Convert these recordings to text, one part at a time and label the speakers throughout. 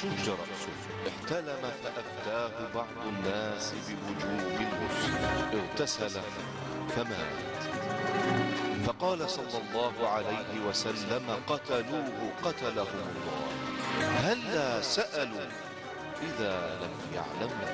Speaker 1: شج رأسه، احتلم فأفتاه بعض الناس بوجوب الغسل، اغتسل فمات. فقال صلى الله عليه وسلم: قتلوه قتلهم الله، هلا سألوا إذا لم يعلموا.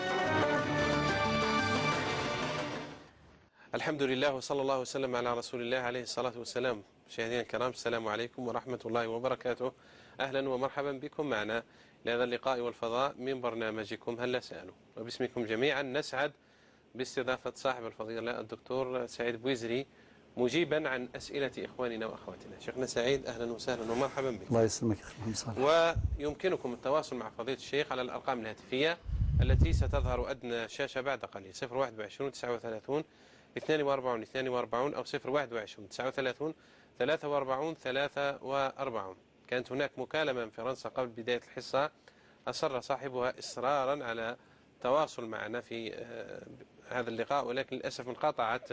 Speaker 2: الحمد لله وصلى الله وسلم على رسول الله عليه الصلاة والسلام. مشاهدينا الكرام، السلام عليكم ورحمة الله وبركاته. أهلا ومرحبا بكم معنا لهذا اللقاء والفضاء من برنامجكم هلا سألوا، وباسمكم جميعا نسعد باستضافة صاحب الفضيلة الدكتور سعيد بويزري مجيبا عن أسئلة إخواننا وأخواتنا. شيخنا سعيد، أهلا وسهلا ومرحبا بكم.
Speaker 3: الله يسلمك أخي محمد صالح.
Speaker 2: ويمكنكم التواصل مع فضيلة الشيخ على الأرقام الهاتفية التي ستظهر أدنى شاشة بعد قليل: 021 39 42 42 أو 021 39 43 43. كانت هناك مكالمة من فرنسا قبل بداية الحصة، أصر صاحبها إصرارا على التواصل معنا في هذا اللقاء، ولكن للأسف انقطعت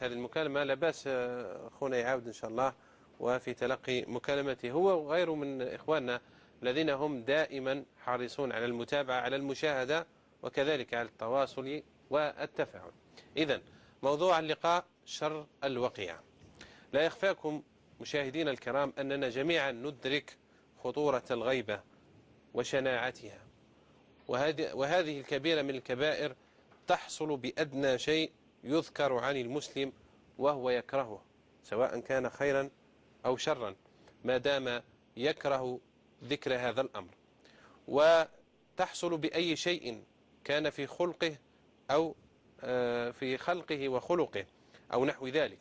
Speaker 2: هذه المكالمة. لا بأس، أخونا يعاود إن شاء الله وفي تلقي مكالمته هو وغيره من إخواننا الذين هم دائما حريصون على المتابعة، على المشاهدة، وكذلك على التواصل والتفاعل. إذن موضوع اللقاء: شر الوقيعة. لا يخفاكم مشاهدينا الكرام أننا جميعا ندرك خطورة الغيبة وشناعتها، وهذه الكبيرة من الكبائر تحصل بأدنى شيء يذكر عن المسلم وهو يكرهه، سواء كان خيرا أو شرا، ما دام يكره ذكر هذا الأمر. وتحصل بأي شيء كان في خلقه أو في خلقه وخلقه أو نحو ذلك.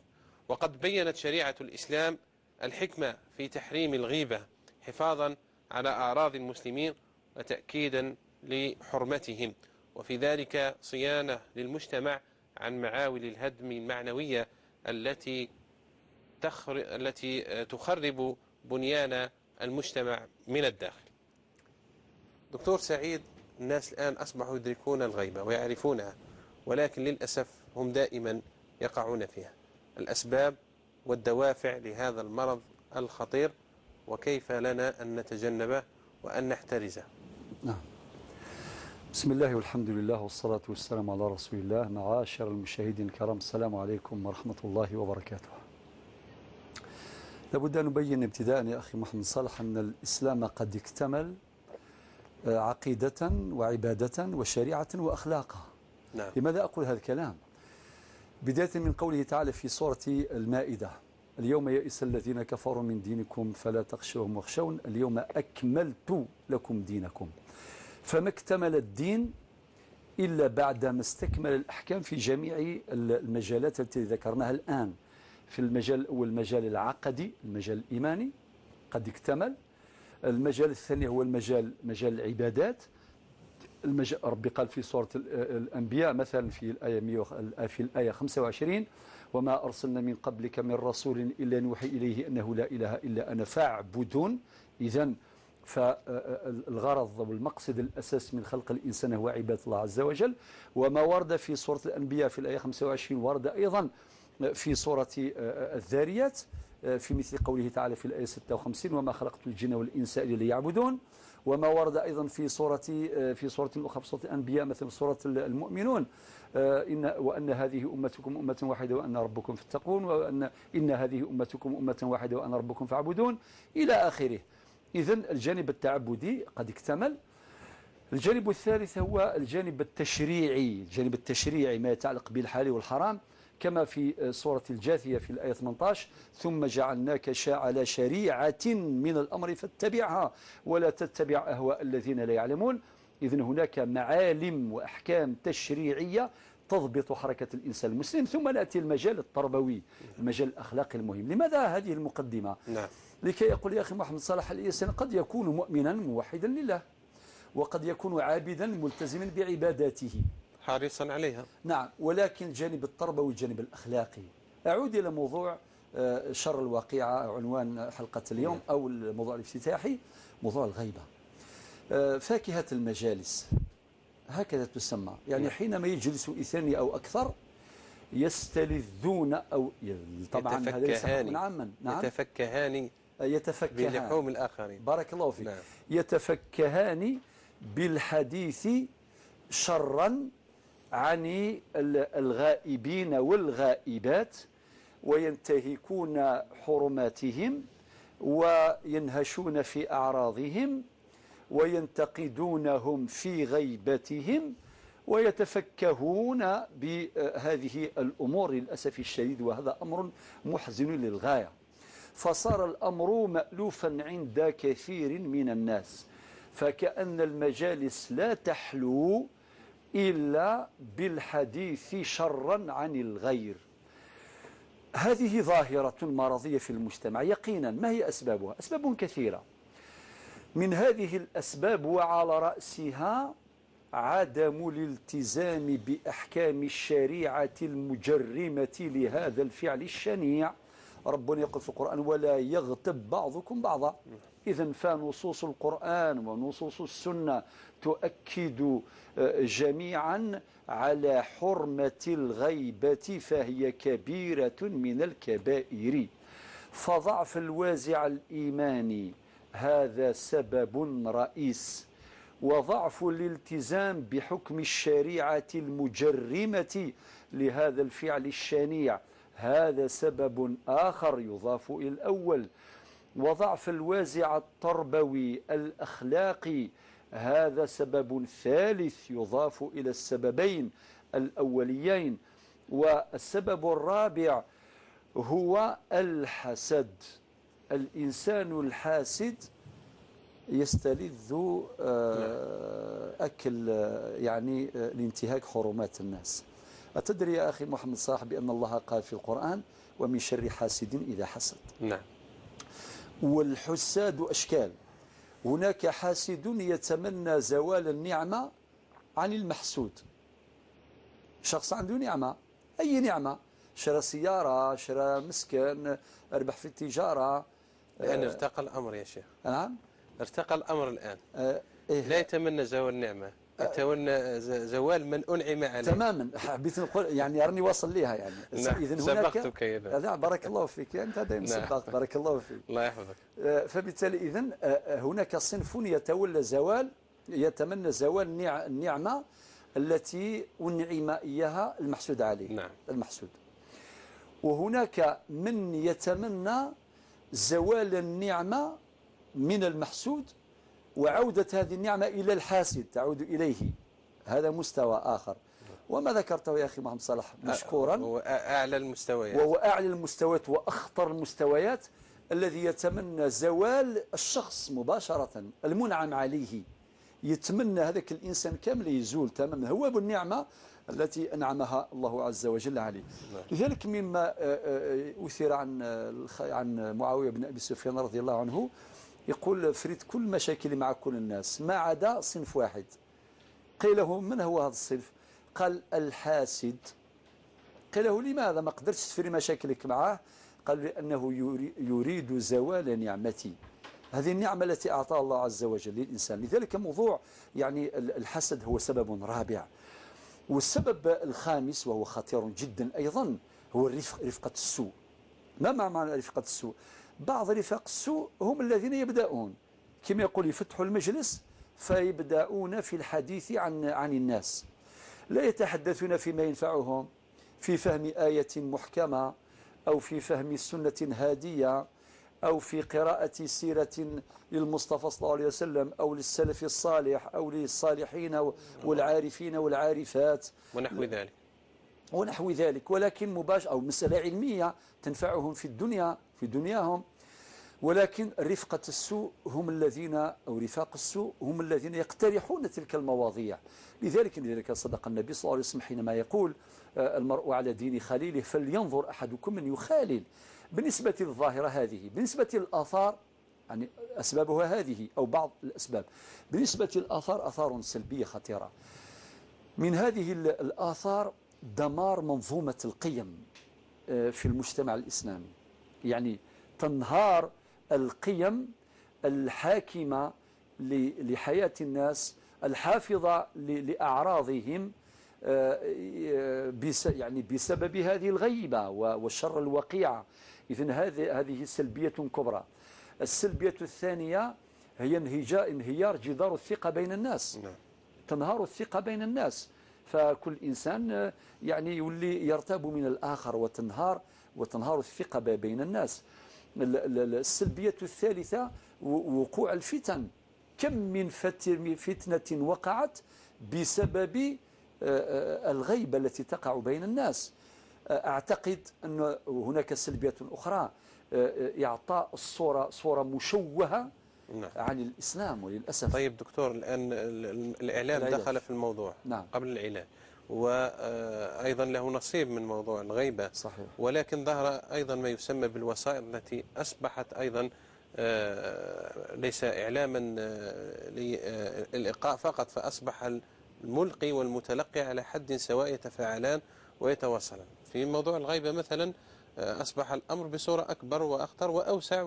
Speaker 2: وقد بيّنت شريعة الإسلام الحكمة في تحريم الغيبة حفاظا على أعراض المسلمين وتأكيدا لحرمتهم، وفي ذلك صيانة للمجتمع عن معاول الهدم المعنوية التي تخرب بنيان المجتمع من الداخل. دكتور سعيد، الناس الآن أصبحوا يدركون الغيبة ويعرفونها، ولكن للأسف هم دائما يقعون فيها. الأسباب والدوافع لهذا المرض الخطير، وكيف لنا أن نتجنبه وأن نحترزه؟
Speaker 3: نعم. بسم الله والحمد لله والصلاة والسلام على رسول الله. معاشر المشاهدين الكرام، السلام عليكم ورحمة الله وبركاته. لابد أن نبين ابتداء يا أخي محمد صالح أن الإسلام قد اكتمل عقيدة وعبادة وشريعة وأخلاقا.
Speaker 2: نعم.
Speaker 3: لماذا أقول هذا الكلام؟ بداية من قوله تعالى في سورة المائدة: اليوم يئس الذين كفروا من دينكم فلا تخشوهم واخشون اليوم أكملت لكم دينكم. فما اكتمل الدين إلا بعدما استكمل الأحكام في جميع المجالات التي ذكرناها الآن. في المجال الأول المجال العقدي، المجال الإيماني قد اكتمل. المجال الثاني هو مجال العبادات. ربي قال في سورة الأنبياء مثلا في الآية 25: وما أرسلنا من قبلك من رسول إلا نوحي إليه أنه لا إله إلا أنا فاعبدون. إذن فالغرض والمقصد الأساس من خلق الإنسان هو عبادة الله عز وجل. وما ورد في سورة الأنبياء في الآية 25 ورد أيضا في سورة الذاريات في مثل قوله تعالى في الآية 56: وما خلقت الجن والإنس إلا ليعبدون. وما ورد أيضا في سورة أخرى، في سورة الأنبياء مثل سورة المؤمنون: وأن هذه أمتكم أمة واحدة وأن ربكم فاتقون، وأن هذه أمتكم أمة واحدة وأن ربكم فاعبدون، إلى آخره. إذن الجانب التعبدي قد اكتمل. الجانب الثالث هو الجانب التشريعي، ما يتعلق بالحلال والحرام، كما في سورة الجاثية في الآية 18: ثم جعلناك على شريعة من الأمر فاتبعها ولا تتبع أهواء الذين لا يعلمون. إذن هناك معالم وأحكام تشريعية تضبط حركة الإنسان المسلم. ثم نأتي المجال التربوي، المجال الأخلاقي المهم. لماذا هذه المقدمة؟
Speaker 2: نعم.
Speaker 3: لكي يقول يا أخي محمد صالح: الإنسان قد يكون مؤمنا موحدا لله، وقد يكون عابدا ملتزما بعباداته
Speaker 2: حريصا عليها.
Speaker 3: نعم، ولكن الجانب التربوي والجانب الأخلاقي. أعود إلى موضوع شر الواقعة، عنوان حلقة اليوم أو الموضوع الافتتاحي، موضوع الغيبة. فاكهة المجالس هكذا تسمى، يعني حينما يجلس اثنان أو أكثر يستلذون، أو طبعا هذا ليس حكما عاما.
Speaker 2: يتفكهان
Speaker 3: يتفكهان
Speaker 2: بلحوم الآخرين.
Speaker 3: بارك الله فيك.
Speaker 2: نعم.
Speaker 3: يتفكهان بالحديث شرا عن الغائبين والغائبات، وينتهكون حرماتهم وينهشون في أعراضهم وينتقدونهم في غيبتهم ويتفكهون بهذه الأمور للأسف الشديد، وهذا أمر محزن للغاية. فصار الأمر مألوفا عند كثير من الناس، فكأن المجالس لا تحلو إلا بالحديث شرا عن الغير. هذه ظاهرة مرضية في المجتمع يقينا. ما هي أسبابها؟ أسباب كثيرة. من هذه الأسباب وعلى رأسها عدم الالتزام بأحكام الشريعة المجرمة لهذا الفعل الشنيع. ربنا يقول في القرآن: ولا يغتب بعضكم بعضا. إذن فنصوص القرآن ونصوص السنة تؤكد جميعا على حرمة الغيبة، فهي كبيرة من الكبائر. فضعف الوازع الإيماني هذا سبب رئيس، وضعف الالتزام بحكم الشريعة المجرمة لهذا الفعل الشنيع هذا سبب آخر يضاف إلى الأول، وضعف الوازع التربوي الأخلاقي هذا سبب ثالث يضاف إلى السببين الأوليين. والسبب الرابع هو الحسد. الإنسان الحاسد يستلذ أكل يعني لانتهاك حرمات الناس. أتدري يا أخي محمد صلاح بأن الله قال في القرآن: ومن شر حاسد إذا حسد.
Speaker 2: نعم.
Speaker 3: والحساد أشكال. هناك حاسد يتمنى زوال النعمة عن المحسود. شخص عنده نعمة، أي نعمة، شرى سيارة، شرى مسكن، ربح في التجارة.
Speaker 2: الآن ارتقى الأمر يا شيخ.
Speaker 3: نعم،
Speaker 2: ارتقى الأمر الآن.
Speaker 3: إيه؟
Speaker 2: لا يتمنى زوال النعمة، يتمنى زوال من أنعم عليه.
Speaker 3: تماما. حبيت نقول يعني راني واصل ليها يعني.
Speaker 2: نعم.
Speaker 3: إذن
Speaker 2: سبقتك
Speaker 3: إذا. بارك الله فيك، أنت دائما سبقت. بارك الله فيك.
Speaker 2: الله يحفظك.
Speaker 3: فبالتالي إذن هناك صنف يتمنى زوال النعمة التي أنعم إياها المحسود عليه.
Speaker 2: نعم.
Speaker 3: المحسود. وهناك من يتمنى زوال النعمة من المحسود وعودة هذه النعمة إلى الحاسد، تعود إليه. هذا مستوى آخر. وما ذكرته يا أخي محمد صلاح مشكورا،
Speaker 2: هو أعلى المستويات،
Speaker 3: وهو أعلى المستويات وأخطر المستويات، الذي يتمنى زوال الشخص مباشرة المنعم عليه. يتمنى هذاك الإنسان كامل يزول تماما، هو بالنعمة التي أنعمها الله عز وجل عليه. لذلك مما أثير عن معاوية بن أبي سفيان رضي الله عنه، يقول: فريد كل مشاكلي مع كل الناس ما عدا صنف واحد. قيل له: من هو هذا الصنف؟ قال: الحاسد. قيل له: لماذا ما قدرتش تفري مشاكلك معه؟ قال: لأنه يريد زوال نعمتي، هذه النعمة التي أعطاها الله عز وجل للإنسان. لذلك موضوع يعني الحسد هو سبب رابع. والسبب الخامس وهو خطير جدا أيضا هو رفقة السوء. ما معنى رفقة السوء؟ بعض رفاق السوء هم الذين يبدأون كما يقول يفتحوا المجلس فيبدأون في الحديث عن الناس، لا يتحدثون فيما ينفعهم، في فهم آية محكمة أو في فهم سنة هادية أو في قراءة سيرة للمصطفى صلى الله عليه وسلم أو للسلف الصالح أو للصالحين والعارفين والعارفات ونحو ذلك، ولكن مباشر أو مسألة علمية تنفعهم في دنياهم. ولكن رفقة السوء هم الذين أو رفاق السوء هم الذين يقترحون تلك المواضيع. لذلك صدق النبي صلى الله عليه وسلم حينما يقول: المرء على دين خليله فلينظر أحدكم من يخالل. بالنسبة للظاهرة هذه، بالنسبة للآثار يعني أسبابها هذه أو بعض الأسباب. بالنسبة للآثار آثار سلبية خطيرة. من هذه الآثار دمار منظومة القيم في المجتمع الإسلامي، يعني تنهار القيم الحاكمة لحياة الناس الحافظة لأعراضهم يعني بسبب هذه الغيبة والشر الوقيعة. إذن هذه سلبية كبرى. السلبية الثانية هي انهيار جدار الثقة بين الناس. تنهار الثقة بين الناس، فكل إنسان يعني يولي يرتاب من الآخر، وتنهار الثقة بين الناس. السلبية الثالثة وقوع الفتن. كم من فتنة وقعت بسبب الغيبة التي تقع بين الناس. أعتقد أن هناك سلبية أخرى، إعطاء صورة مشوهة عن الإسلام وللأسف.
Speaker 2: طيب دكتور، الآن الإعلام دخل في الموضوع قبل العلاج، وأيضا له نصيب من موضوع الغيبة.
Speaker 3: صحيح.
Speaker 2: ولكن ظهر أيضا ما يسمى بالوسائط التي أصبحت أيضا ليس إعلاما للإلقاء فقط، فأصبح الملقي والمتلقي على حد سواء يتفاعلان ويتواصلان. في موضوع الغيبة مثلا أصبح الأمر بصورة أكبر وأخطر وأوسع،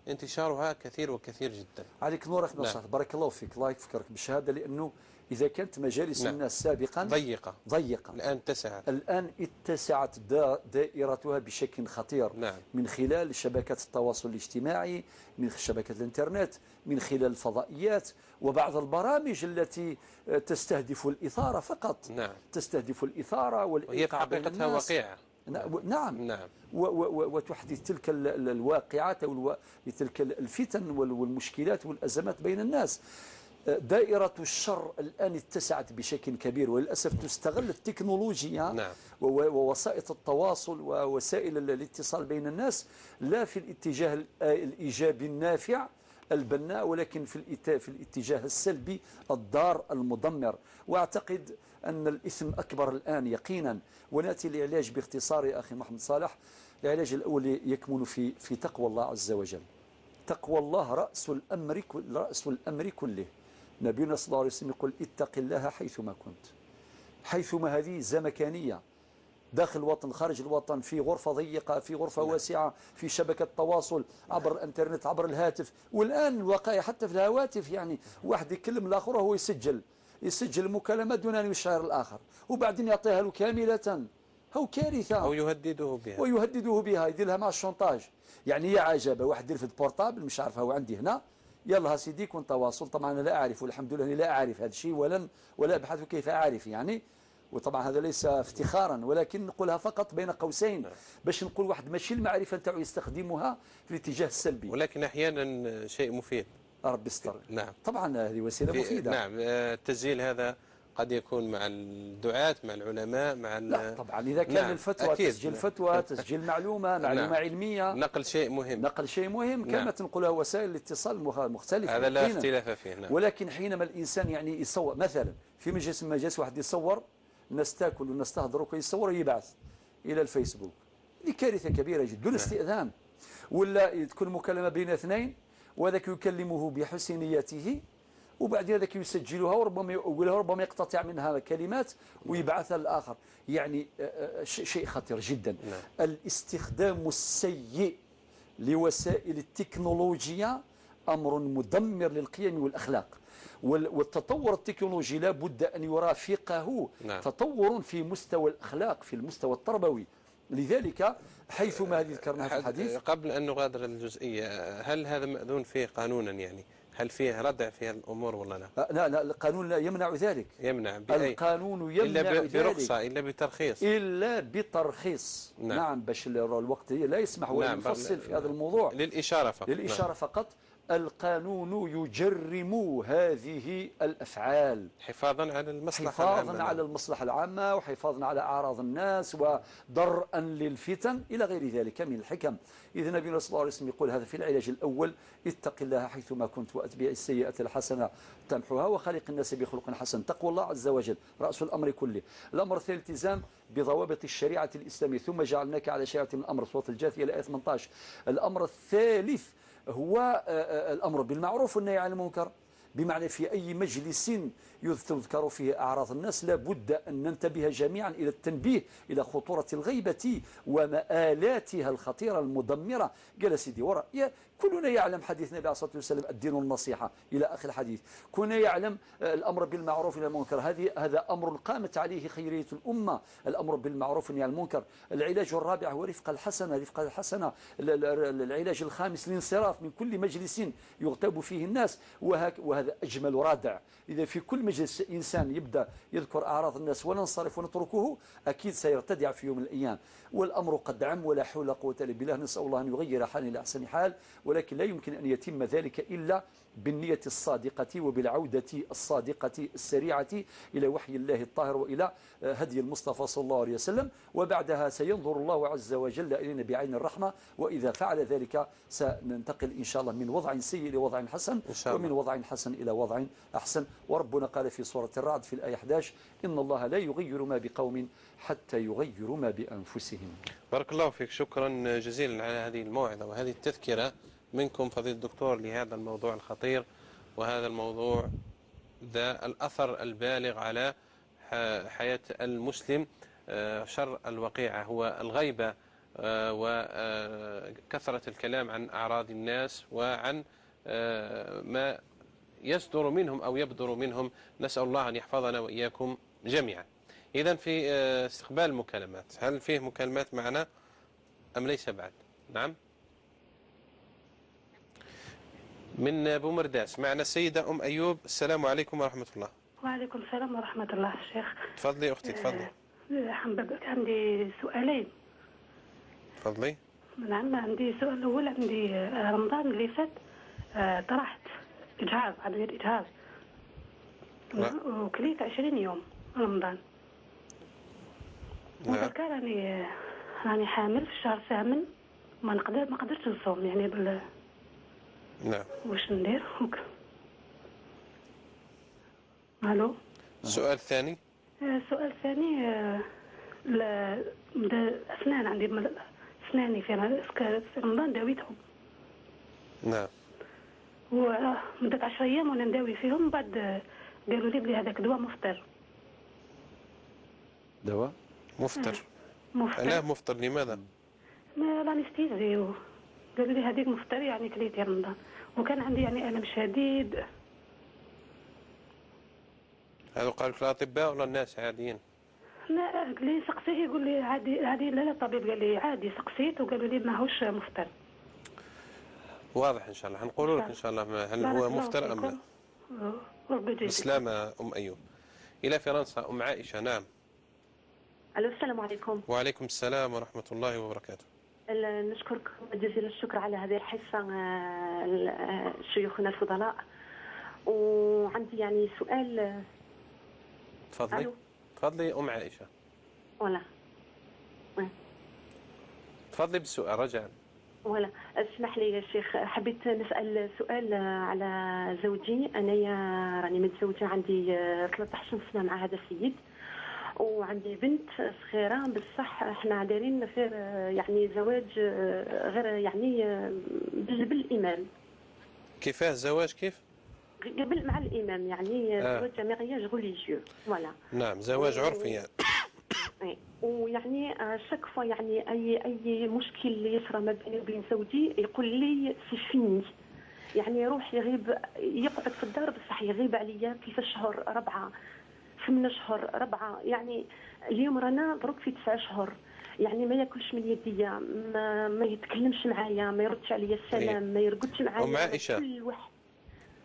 Speaker 2: وانتشارها كثير وكثير جدا.
Speaker 3: عليك نور أخي نصر، بارك الله فيك، الله يفكرك بالشهادة، لأنه إذا كانت مجالس الناس سابقا ضيقة الآن اتسعت دائرتها بشكل خطير. من خلال شبكات التواصل الاجتماعي، من شبكة الانترنت، من خلال الفضائيات، وبعض البرامج التي تستهدف الإثارة فقط. تستهدف الإثارة والإيقاع بين الناس.
Speaker 2: وهي في حقيقتها واقعة.
Speaker 3: نعم. وتحدث تلك الواقعات أو تلك الفتن والمشكلات والأزمات بين الناس. دائرة الشر الآن اتسعت بشكل كبير، وللأسف تستغل التكنولوجيا ووسائط التواصل ووسائل الاتصال بين الناس لا في الاتجاه الإيجابي النافع البناء، ولكن في الاتجاه السلبي الضار المدمر. وأعتقد أن الإثم أكبر الآن يقينا. ونأتي للعلاج باختصار يا أخي محمد صالح. العلاج الأول يكمن في تقوى الله عز وجل. تقوى الله رأس الأمر كله. نبينا صلى الله عليه وسلم يقول اتق الله حيثما كنت. حيثما هذه زمكانية، داخل الوطن، خارج الوطن، في غرفة ضيقة، في غرفة واسعة، في شبكة تواصل عبر الانترنت، عبر الهاتف. والآن الواقع حتى في الهواتف، يعني واحد يكلم الآخر وهو يسجل المكالمة دون أن يشعر الآخر، وبعدين يعطيها له كاملة. هو كارثة.
Speaker 2: أو يهدده بها
Speaker 3: يدير لها مع الشونتاج. يعني يا عجبه، واحد يدير في البورتابل مش عارفها هو عندي هنا، يلا سيدي كن تواصل. طبعا أنا لا أعرف، والحمد لله أني لا أعرف هذا الشيء ولا أبحث كيف أعرف يعني. وطبعا هذا ليس افتخارا، ولكن نقولها فقط بين قوسين باش نقول واحد ماشي المعرفة نتاعو يستخدمها في الاتجاه السلبي،
Speaker 2: ولكن أحيانا شيء مفيد.
Speaker 3: رب يستر. طبعا هذه وسيلة مفيدة.
Speaker 2: التسجيل هذا قد يكون مع الدعاة، مع العلماء،
Speaker 3: لا طبعا إذا كان الفتوى تسجيل فتوى، تسجيل معلومة علمية،
Speaker 2: نقل شيء مهم
Speaker 3: كما تنقلها وسائل الاتصال مختلفة،
Speaker 2: هذا لا اختلاف فيه.
Speaker 3: ولكن حينما الإنسان يعني يصور مثلا في مجلس واحد يصور الناس تاكل والناس تهضر ويصور يبعث إلى الفيسبوك، دي كارثة كبيرة جدا دون استئذان. ولا تكون مكالمة بين اثنين وذاك يكلمه بحسن نيته، وبعد ذلك يسجلها وربما يؤولها وربما يقتطع منها كلمات ويبعثها للآخر. يعني شيء خطير جدا. الاستخدام السيء لوسائل التكنولوجيا أمر مدمر للقيم والأخلاق. والتطور التكنولوجي لا بد أن يرافقه تطور في مستوى الأخلاق، في المستوى التربوي. لذلك حيثما هذه ذكرناها في الحديث.
Speaker 2: قبل أن نغادر الجزئية، هل هذا مأذون فيه قانونا؟ يعني هل فيه ردع في هذه الأمور ولا لا؟
Speaker 3: لا القانون لا يمنع ذلك. القانون يمنع ذلك
Speaker 2: برخصة إلا بترخيص.
Speaker 3: نعم باش الوقت لا يسمح ولا نفصل في هذا الموضوع.
Speaker 2: للإشارة
Speaker 3: فقط. القانون يجرم هذه الأفعال
Speaker 2: حفاظا على المصلحة
Speaker 3: العامة وحفاظا على أعراض الناس ودرءا للفتن إلى غير ذلك من الحكم. إذا نبينا صلى الله عليه وسلم يقول هذا في العلاج الأول: اتق الله حيثما كنت وأتبع السيئة الحسنة تمحوها وخالق الناس بخلق حسن. تقوى الله عز وجل رأس الأمر كله. الأمر الثاني الالتزام بضوابط الشريعة الإسلامية، ثم جعلناك على شريعة من الأمر، سورة الجاثية الآية 18. الأمر الثالث هو الأمر بالمعروف والنهي عن المنكر، بمعنى في أي مجلس يذكر فيه أعراض الناس لا بد أن ننتبه جميعا إلى التنبيه إلى خطورة الغيبة ومآلاتها الخطيرة المدمرة. قال سيدي وراء كلنا يعلم حديث النبي عليه الصلاة والسلام الدين النصيحة إلى آخر الحديث. كنا يعلم الأمر بالمعروف والنهي عن المنكر، هذا أمر قامت عليه خيرية الأمة، الأمر بالمعروف والنهي عن المنكر. العلاج الرابع هو رفقة الحسنة. العلاج الخامس الانصراف من كل مجلس يغتاب فيه الناس، وهذا أجمل رادع. إذا في كل مجلس إنسان يبدأ يذكر أعراض الناس وننصرف ونتركه، أكيد سيرتدع في يوم من الأيام. والأمر قد عم ولا حول ولا قوة إلا بالله. نسأل الله أن يغير حالنا إلى أحسن حال، ولكن لا يمكن أن يتم ذلك إلا بالنية الصادقة وبالعودة الصادقة السريعة إلى وحي الله الطاهر وإلى هدي المصطفى صلى الله عليه وسلم. وبعدها سينظر الله عز وجل إلينا بعين الرحمة، وإذا فعل ذلك سننتقل إن شاء الله من وضع سيء إلى وضع حسن، ومن وضع حسن إلى وضع أحسن. وربنا قال في سورة الرعد في الآية 11: إن الله لا يغير ما بقوم حتى يغيروا ما بأنفسهم.
Speaker 2: بارك الله فيك، شكرا جزيلا على هذه الموعظة وهذه التذكرة منكم فضيلة الدكتور لهذا الموضوع الخطير، وهذا الموضوع ذا الأثر البالغ على حياة المسلم. شر الوقيعة هو الغيبة وكثرة الكلام عن أعراض الناس وعن ما يصدر منهم أو يبدر منهم. نسأل الله أن يحفظنا وإياكم جميعا. إذن في استقبال المكالمات، هل فيه مكالمات معنا أم ليس بعد؟ نعم. من بومرداس معنا السيدة أم أيوب. السلام عليكم ورحمة الله.
Speaker 4: وعليكم السلام ورحمة الله الشيخ.
Speaker 2: تفضلي أختي تفضلي.
Speaker 4: عندي سؤالين.
Speaker 2: تفضلي.
Speaker 4: نعم، عندي سؤال الأول. عندي رمضان اللي فات طرحت إجهاض، عملية إجهاض، وكليت 20 يوم رمضان. وذكر راني حامل في الشهر الثامن، ما قدرتش نصوم يعني
Speaker 2: نعم.
Speaker 4: واش ندير؟ الو.
Speaker 2: السؤال الثاني.
Speaker 4: السؤال الثاني، أسنان عندي أسناني في رمضان داويتهم.
Speaker 2: نعم.
Speaker 4: ومدة 10 أيام وأنا نداوي فيهم، بعد قالوا لي بلي هذاك دواء مفطر.
Speaker 3: دواء
Speaker 2: مفطر؟
Speaker 4: مفطر.
Speaker 2: لا مفطر لماذا؟
Speaker 4: الانستيزي، قالوا لي هذيك مفطر يعني كليت رمضان، وكان عندي يعني ألم شديد.
Speaker 2: هذا قال لك الأطباء ولا الناس عاديين؟
Speaker 4: لا، اللي سقسيه يقول لي عادي. لا الطبيب قال لي عادي، سقسيت وقالوا لي ماهوش مفطر.
Speaker 2: واضح إن شاء الله، هنقول لك إن شاء الله هل هو مفطر أم لا. بسلامة أم أيوب. إلى فرنسا أم عائشة. نعم.
Speaker 5: ألو، السلام عليكم.
Speaker 2: وعليكم السلام ورحمة الله وبركاته.
Speaker 5: نشكركم جزيل الشكر على هذه الحصة شيوخنا الفضلاء. وعندي يعني سؤال.
Speaker 2: تفضلي. تفضلي أم عائشة.
Speaker 5: ولا
Speaker 2: تفضلي بالسؤال رجاء.
Speaker 5: ولا اسمح لي يا شيخ، حبيت نسأل سؤال على زوجي. أنا راني متزوجة، عندي 13 سنة مع هذا السيد، وعندي بنت صغيرة. بصح احنا دايرين في يعني زواج غير يعني بالإمام.
Speaker 2: كيفاه زواج كيف؟
Speaker 5: قبل مع الإمام يعني زواج مارياج ريليجيو. فوالا.
Speaker 2: نعم، زواج عرفي يعني.
Speaker 5: ويعني شاك فوا يعني اي مشكل يصرى ما بيني وبين زوجي يقول لي سي فيني، يعني يروح يغيب، يقعد في الدار بصح يغيب عليا 3 شهور 4 8 شهور 4. يعني اليوم رانا دروك في 9 شهور، يعني ما ياكلش من يديا، ما يتكلمش معايا، ما يردش عليا السلام، ما يرقدش معايا.
Speaker 2: أم عائشة،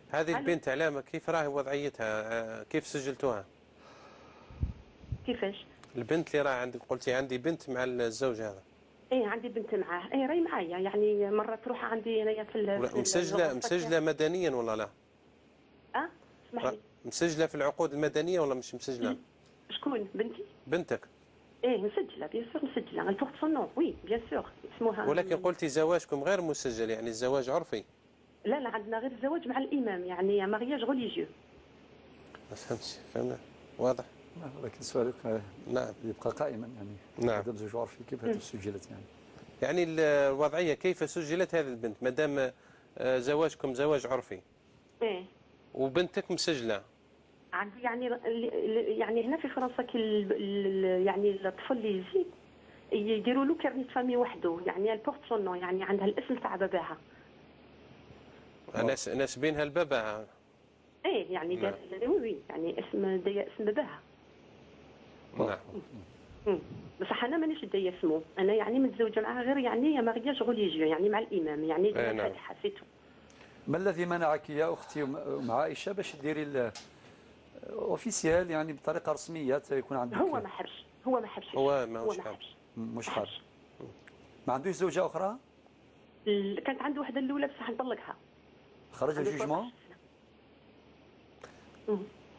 Speaker 2: هذه البنت علامة كيف راهي وضعيتها؟ كيف سجلتوها؟
Speaker 5: كيفاش؟
Speaker 2: البنت اللي راه عندك، قلتي عندي بنت مع الزوج هذا.
Speaker 5: ايه عندي بنت معاه، ايه راهي معايا، يعني مرة تروح عندي انايا في
Speaker 2: مسجلة مدنيا ولا لا؟
Speaker 5: اسمح لي.
Speaker 2: مسجلة في العقود المدنية ولا مش مسجلة؟
Speaker 5: شكون بنتي؟
Speaker 2: بنتك.
Speaker 5: ايه مسجلة بيان سور، مسجلة. البورت سون نو، وي بيان سور اسمها.
Speaker 2: ولكن قلتي زواجكم غير مسجل، يعني الزواج عرفي.
Speaker 5: لا عندنا غير الزواج مع الإمام، يعني مارياج ريليجيو.
Speaker 2: فهمنا واضح.
Speaker 3: ولكن سؤالك
Speaker 2: نعم
Speaker 3: يبقى قائما، يعني
Speaker 2: نعم.
Speaker 3: هذا زوج عرفي كيف هذا سجلت
Speaker 2: يعني الوضعية كيف سجلت هذه البنت ما دام زواجكم زواج عرفي؟
Speaker 5: ايه.
Speaker 2: وبنتك مسجلة.
Speaker 5: عندي يعني هنا في فرنسا يعني الطفل اللي يجي يديروا له كارنيت فامي وحده، يعني البورت سون نو، يعني عندها الاسم تاع باباها.
Speaker 2: ناسبينها لباباها.
Speaker 5: ايه يعني
Speaker 2: نعم.
Speaker 5: وي يعني دايا اسم باباها.
Speaker 2: نعم.
Speaker 5: بصح انا مانيش دايا اسمه، انا يعني متزوجه معاه غير يعني مارياج غوليجيو يعني مع الامام يعني
Speaker 2: نعم.
Speaker 5: الفاتحه سيتو.
Speaker 3: ما الذي منعك يا اختي مع عائشه باش ديري اوفيسيال يعني بطريقه رسميه يكون عندك؟
Speaker 5: هو ما حبش
Speaker 2: هو ما حبش.
Speaker 3: مش حاب. ما عندوش زوجه اخرى؟
Speaker 5: كانت عنده وحده الاولى بصح نطلقها.
Speaker 3: خرج الجوجمون؟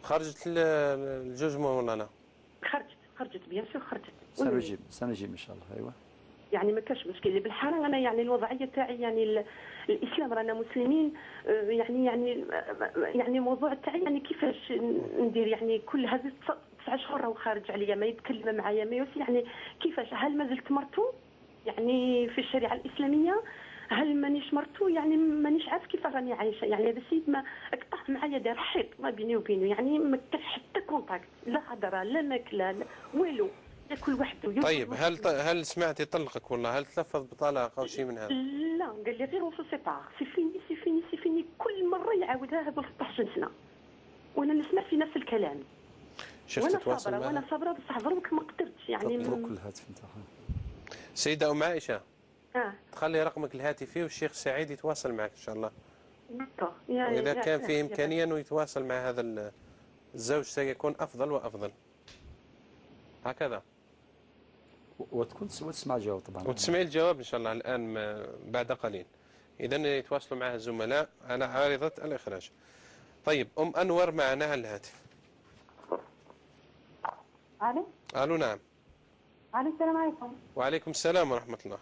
Speaker 2: خرجت الجوجمون ولا لا؟
Speaker 5: خرجت بيان سور خرجت.
Speaker 3: سنجيب ان شاء الله. ايوه
Speaker 5: يعني ما كاش مشكل بالحرام. انا يعني الوضعيه تاعي يعني الاسلام رانا مسلمين يعني موضوع تاعي يعني كيفاش ندير يعني كل هذه 9 شهور راهو خارج عليا ما يتكلم معايا ما يوصي يعني كيفاش هل ما زلت مرتو يعني في الشريعه الاسلاميه هل مانيش مرتو يعني مانيش عارف كيف راني عايشه يعني هذا السيد ما قطع معايا دار حيط ما بيني وبينه يعني ما كاش حتى كونتاكت لا هضره لا ماكله لا والو كل وحده.
Speaker 2: طيب هل سمعتي طلقك والله؟ هل تلفظ بطلاق او شيء من هذا؟
Speaker 5: لا قال لي غير وصل سيبار سي فيني كل مره يعاودها هذا 16 سنه وانا نسمع في نفس الكلام. وانا صابره بصح دروك ما قدرتش يعني
Speaker 3: تترك الهاتف نتاعها.
Speaker 2: سيده ام عائشه تخلي رقمك الهاتفي والشيخ سعيد يتواصل معك ان شاء الله. واذا كان فيه امكانيه انه يتواصل مع هذا الزوج سيكون افضل وافضل. هكذا.
Speaker 3: وتسمع الجواب طبعا.
Speaker 2: وتسمعي الجواب ان شاء الله الان بعد قليل. اذا يتواصلوا معها الزملاء على عارضه الاخراج. طيب انور معنا على الهاتف. الو نعم.
Speaker 6: السلام عليكم.
Speaker 2: وعليكم السلام ورحمه الله.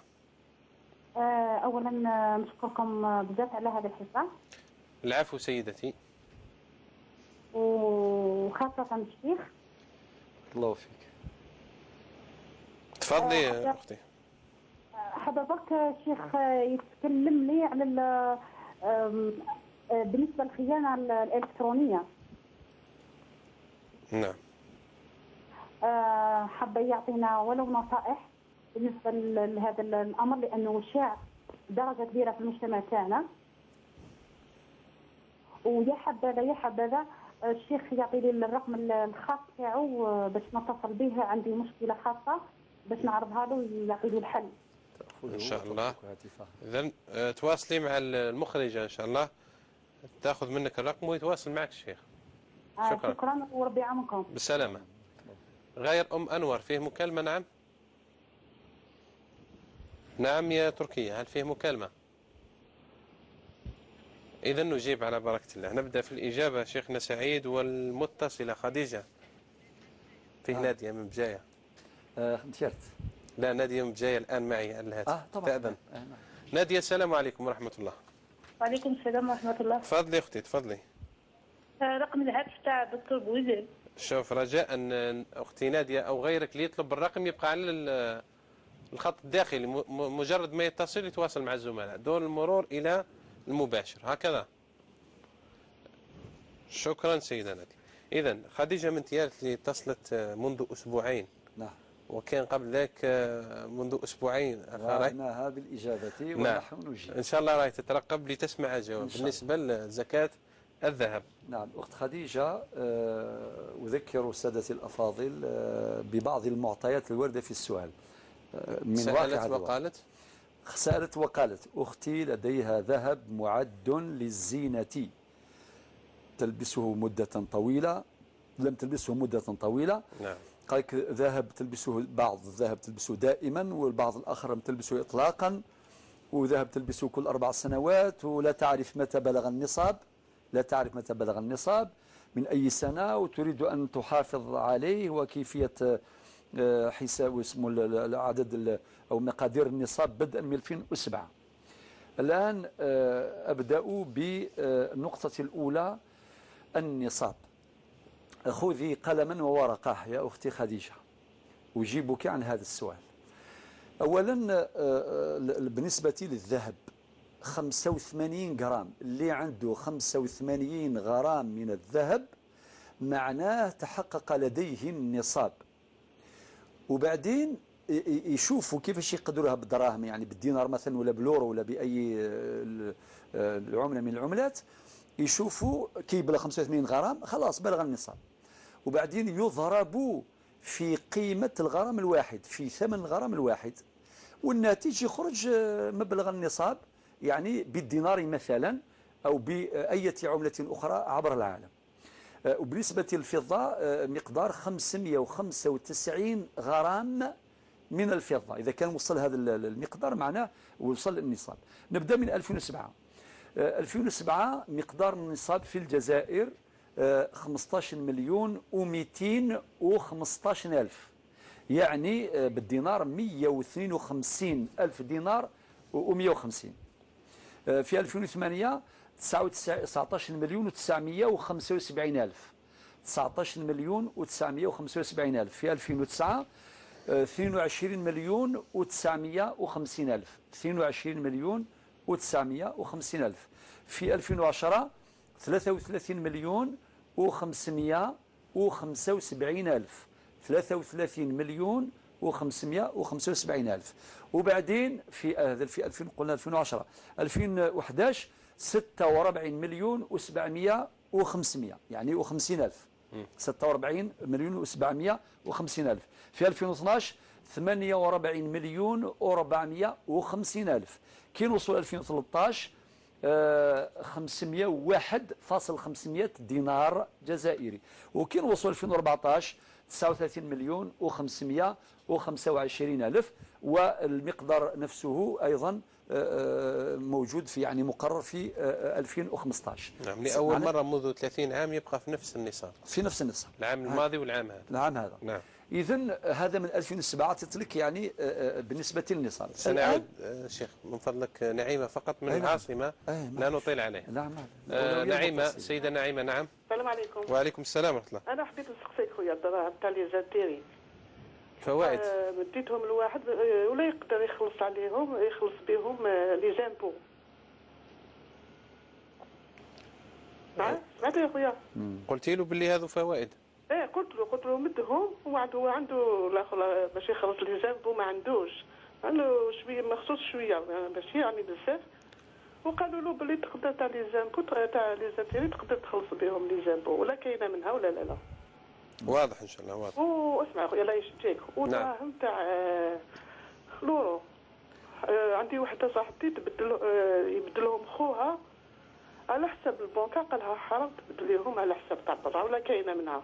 Speaker 6: اولا نشكركم بزاف على هذا الحصه.
Speaker 2: العفو سيدتي.
Speaker 6: وخاصه الشيخ.
Speaker 3: الله فيك.
Speaker 2: تفضلي يا اختي.
Speaker 6: حضرتك الشيخ يتكلم لي على بالنسبه للخيانه الالكترونيه.
Speaker 2: نعم.
Speaker 6: حابه يعطينا ولو نصائح بالنسبه لهذا الامر لانه شاع درجه كبيره في المجتمع تاعنا. ويا حبذا الشيخ يعطي لي الرقم الخاص تاعو باش نتصل به، عندي مشكله خاصه باش نعرضها له ويعطي لي الحل
Speaker 2: ان شاء الله. اذا تواصلي مع المخرجه ان شاء الله تاخذ منك الرقم ويتواصل معك الشيخ.
Speaker 6: شكرا وربي يعاونكم.
Speaker 2: بالسلامه. غير انور فيه مكالمه؟ نعم. نعم يا تركيا، هل فيه مكالمه؟ إذا نجيب على بركة الله. نبدأ في الإجابة شيخنا سعيد. والمتصلة خديجة فيه نادية من بجاية.
Speaker 3: مشيرت.
Speaker 2: لا نادية من بجاية الآن معي على الهاتف.
Speaker 3: طبعا.
Speaker 2: تأذن. نادية السلام عليكم ورحمة الله.
Speaker 7: وعليكم السلام ورحمة الله.
Speaker 2: تفضلي أختي تفضلي.
Speaker 7: رقم الهاتف تاع الدكتور بوزيل.
Speaker 2: شوف رجاء أن أختي نادية أو غيرك اللي يطلب الرقم يبقى على الخط الداخلي، مجرد ما يتصل يتواصل مع الزملاء دون المرور إلى المباشر. هكذا. شكرا سيدة نادية. إذا خديجة من تيارت اللي اتصلت منذ أسبوعين.
Speaker 3: نعم.
Speaker 2: وكان قبل ذلك منذ أسبوعين
Speaker 3: رأيناها بالإجابة ونحن نجيب.
Speaker 2: إن شاء الله راهي تترقب لتسمع الجواب بالنسبة لزكاة الذهب.
Speaker 3: نعم. أخت خديجة، أذكر سادتي الأفاضل ببعض المعطيات الواردة في السؤال من واقع
Speaker 2: وقالت
Speaker 3: سألت وقالت: أختي لديها ذهب معد للزينة تلبسه مدة طويلة، لم تلبسه مدة طويلة.
Speaker 2: نعم.
Speaker 3: قالك ذهب تلبسه، بعض الذهب تلبسه دائما والبعض الآخر تلبسه إطلاقا، وذهب تلبسه كل 4 سنوات ولا تعرف متى بلغ النصاب، لا تعرف متى بلغ النصاب من أي سنة، وتريد أن تحافظ عليه وكيفية حساب اسمه العدد أو مقادير النصاب بدءا من 2007. الآن أبدأ بالنقطة الأولى، النصاب. خذي قلما وورقة يا أختي خديجة أجيبك عن هذا السؤال. أولا بالنسبة للذهب 85 غرام، اللي عنده 85 غرام من الذهب معناه تحقق لديه النصاب. وبعدين يشوفوا كيفاش يقدروها بالدراهم، يعني بالدينار مثلا ولا باليورو ولا بأي العملة من العملات، يشوفوا كي يبلغ 85 غرام خلاص بلغ النصاب، وبعدين يضربوا في قيمة الغرام الواحد، في ثمن الغرام الواحد، والناتج يخرج مبلغ النصاب يعني بالدينار مثلا أو بأية عملة أخرى عبر العالم. وبالنسبة للفضة مقدار 595 غرام من الفضة، إذا كان وصل هذا المقدار معناه وصل النصاب. نبدأ من 2007. 2007 مقدار النصاب في الجزائر 15,215,000، يعني بالدينار 152,000 دينار و150. في 2008 19,975,000، 19,975,000. في 2009 22,950,000، 22,950,000. في 2010 33,575,000، 33,575,000. وبعدين في 2000 قلنا 2010 2011 46,700,500، يعني و50,000، 46,750,000. في 2012 48,450,000. كي نوصل 2013 501.500 دينار جزائري. وكي نوصل 2014 39,525,000. والمقدار نفسه أيضا موجود في يعني مقرر في 2015.
Speaker 2: نعم، لأول مرة منذ 30 عام يبقى في نفس النصاب،
Speaker 3: في نفس النصاب،
Speaker 2: العام الماضي والعام هذا.
Speaker 3: العام هذا.
Speaker 2: نعم.
Speaker 3: إذن هذا من 2007 تتلك يعني بالنسبة للنصاب.
Speaker 2: سنعود شيخ من فضلك نعيمة فقط من العاصمة، لا نطيل عليه.
Speaker 3: نعم.
Speaker 2: نعيمة، سيدة نعيمة. نعم.
Speaker 8: السلام عليكم.
Speaker 2: وعليكم السلام ورحمة الله.
Speaker 8: أنا حبيت نسقسيك خويا الدراهم تاع لي جاتيري.
Speaker 2: فوائد.
Speaker 8: مديتهم لواحد ولا يقدر يخلص عليهم، يخلص بهم لي زامبو. سمعت يا خويا؟
Speaker 2: قلتي له باللي هذو فوائد.
Speaker 8: ايه قلت له مدهم، وعنده الاخر باش يخلص لي زامبو ما عندوش، قالوا شويه مخصوص شويه ماشي يعني بزاف، وقالوا له باللي تقدر تاع لي زامبو تاع لي زاتيري تقدر تخلص بهم لي زامبو، ولا كاينه منها ولا لا.
Speaker 2: واضح ان شاء الله واضح.
Speaker 8: واسمع خويا الله يشجيك، ودراهم تاع لورو. عندي وحده صاحبتي يبدلهم خوها على حساب البنكه، قالها حرام تبدليهم على حساب تاع برا، ولا كاينه منها.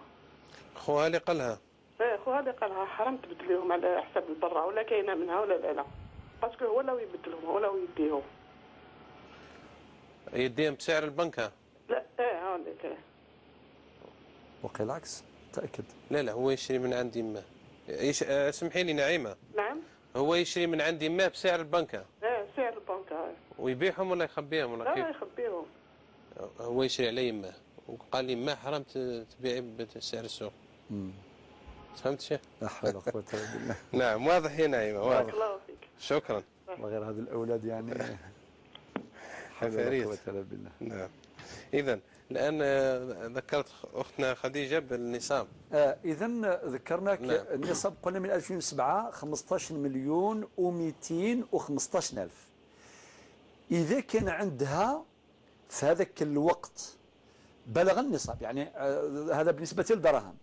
Speaker 2: خوها اللي قالها؟
Speaker 8: ايه خوها اللي قالها حرام تبدليهم على حساب البرا، ولا كاينه منها ولا لا، باسكو هو لو يبدلهم هو لو يديهم.
Speaker 2: يديهم بسعر البنكه؟
Speaker 8: لا هاوليك.
Speaker 3: وقيل العكس، تأكد.
Speaker 2: لا هو يشري من عند يماه. اسمحي لي نعيمة.
Speaker 8: نعم.
Speaker 2: هو يشري من عند يماه بسعر البنكة.
Speaker 8: سعر البنكة.
Speaker 2: ويبيعهم ولا يخبيهم ولا كيف؟
Speaker 8: لا يخبيهم.
Speaker 2: هو يشري على يماه وقال لي ما حرام تبيعي بسعر السوق. فهمت شيء؟
Speaker 3: لا حول ولا قوة إلا بالله.
Speaker 2: نعم واضح يا نعيمة، واضح.
Speaker 8: الله فيك.
Speaker 2: شكرا.
Speaker 3: وغير هذه الأولاد يعني
Speaker 2: حفاريت.
Speaker 3: لا قوة إلا بالله.
Speaker 2: نعم. إذا الآن ذكرت أختنا خديجة بالنصاب.
Speaker 3: إذن ذكرناك النصاب قلنا من 2007 15,215,000. إذا كان عندها في هذاك الوقت بلغ النصاب، يعني هذا بالنسبة للدراهم.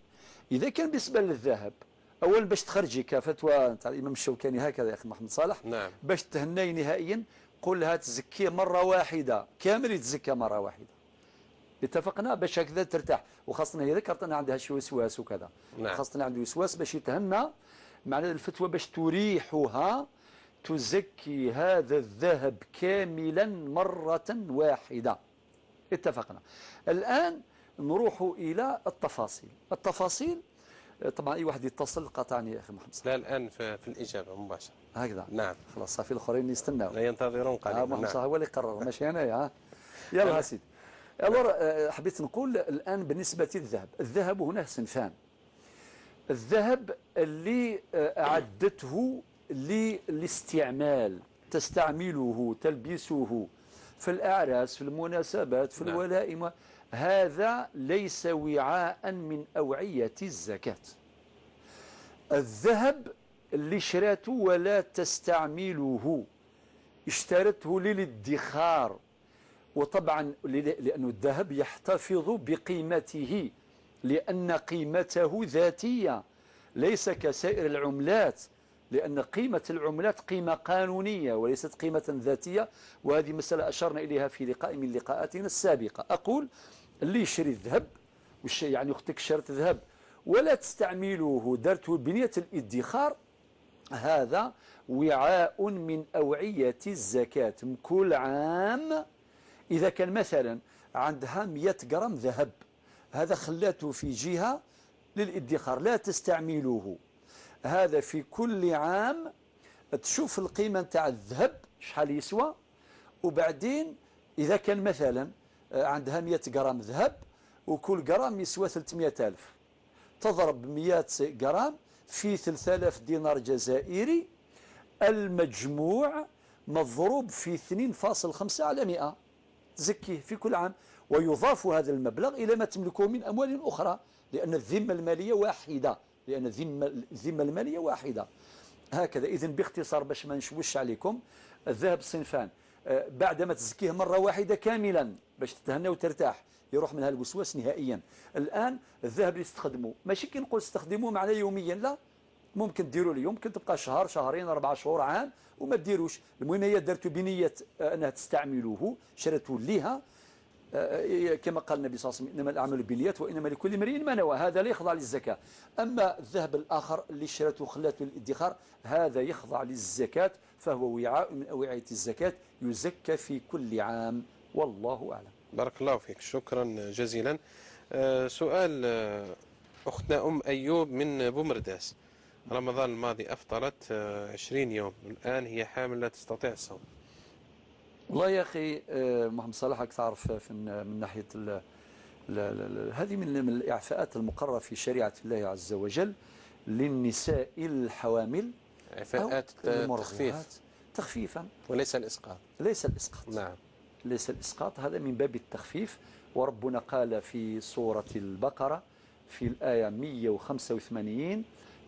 Speaker 3: إذا كان بالنسبة للذهب، أولا باش تخرجي كفتوى تاع الإمام الشوكاني هكذا يا أخي محمد صالح.
Speaker 2: نعم.
Speaker 3: باش تهني نهائيا قل لها تزكي مرة واحدة، كامل يتزكى مرة واحدة. اتفقنا باش هكذا ترتاح، وخاصة هي ذكرت أنا عندها شي وسواس وكذا.
Speaker 2: نعم.
Speaker 3: خاصة عنده وسواس باش يتهنى، معنى الفتوى باش تريحها تزكي هذا الذهب كاملا مرة واحدة. اتفقنا. الآن نروح إلى التفاصيل. طبعا أي واحد يتصل قاطعني يا أخي محمد صالح.
Speaker 2: لا الآن في الإجابة مباشرة.
Speaker 3: هكذا.
Speaker 2: نعم.
Speaker 3: خلاص صافي الآخرين يستناو.
Speaker 2: لا ينتظرون قليلا.
Speaker 3: محمد صالح هو اللي قرر ماشي أنا. يلا سيدي. حبيت نقول الآن بالنسبة للذهب، الذهب هنا صنفان. الذهب اللي أعدته للاستعمال، تستعمله تلبسه في الأعراس، في المناسبات، في الولائم، هذا ليس وعاء من أوعية الزكاة. الذهب اللي شراته ولا تستعمله، اشترته للادخار. وطبعا لأن الذهب يحتفظ بقيمته، لأن قيمته ذاتية ليس كسائر العملات، لأن قيمة العملات قيمة قانونية وليست قيمة ذاتية. وهذه مسألة أشرنا إليها في لقاء من لقاءاتنا السابقة. أقول اللي يشري الذهب، يعني أختك شرت ذهب ولا تستعمله، درته بنية الادخار، هذا وعاء من أوعية الزكاة. كل عام إذا كان مثلا عندها 100 جرام ذهب، هذا خلاته في جهة للادخار لا تستعمله، هذا في كل عام تشوف القيمة نتاع الذهب شحال يسوى، وبعدين إذا كان مثلا عندها 100 جرام ذهب وكل جرام يسوى 300,000، تضرب 100 جرام في 3000 دينار جزائري، المجموع مضروب في 2.5 على 100 تزكيه في كل عام، ويضاف هذا المبلغ إلى ما تملكه من أموال أخرى، لأن الذمة المالية واحدة، لأن الذمة المالية واحدة. هكذا. إذن باختصار باش ما نشوش عليكم، الذهب صنفان، بعدما تزكيه مرة واحدة كاملا باش تتهنى وترتاح يروح منها الوسواس نهائيا. الآن الذهب اللي تستخدمه ماشي كي نقول تستخدمه معناه يوميا، لا، ممكن ديروا اليوم، ممكن تبقى شهر، شهرين، 4 شهور، عام، وما ديروش. المهم هي درتوا بنية أنها تستعملوه، شرته لها، كما قال النبي صلى الله عليه وسلم إنما الأعمال بالنيات وإنما لكل امرئ ما نوى، هذا لا يخضع للزكاة. أما الذهب الآخر اللي شرته وخلاته للادخار، هذا يخضع للزكاة، فهو وعاء من أوعية الزكاة يزكى في كل عام، والله أعلم.
Speaker 2: بارك الله فيك، شكرا جزيلا. سؤال أختنا أم أيوب من بومرداس، رمضان الماضي أفطرت 20 يوم، الآن هي حامل لا تستطيع الصوم.
Speaker 3: والله يا أخي محمد صلاح تعرف من ناحية هذه من الإعفاءات المقررة في شريعة الله عز وجل للنساء الحوامل،
Speaker 2: إعفاءات
Speaker 3: تخفيفا
Speaker 2: وليس الإسقاط.
Speaker 3: ليس الإسقاط،
Speaker 2: نعم،
Speaker 3: ليس الإسقاط، هذا من باب التخفيف. وربنا قال في سورة البقرة في الآية 185: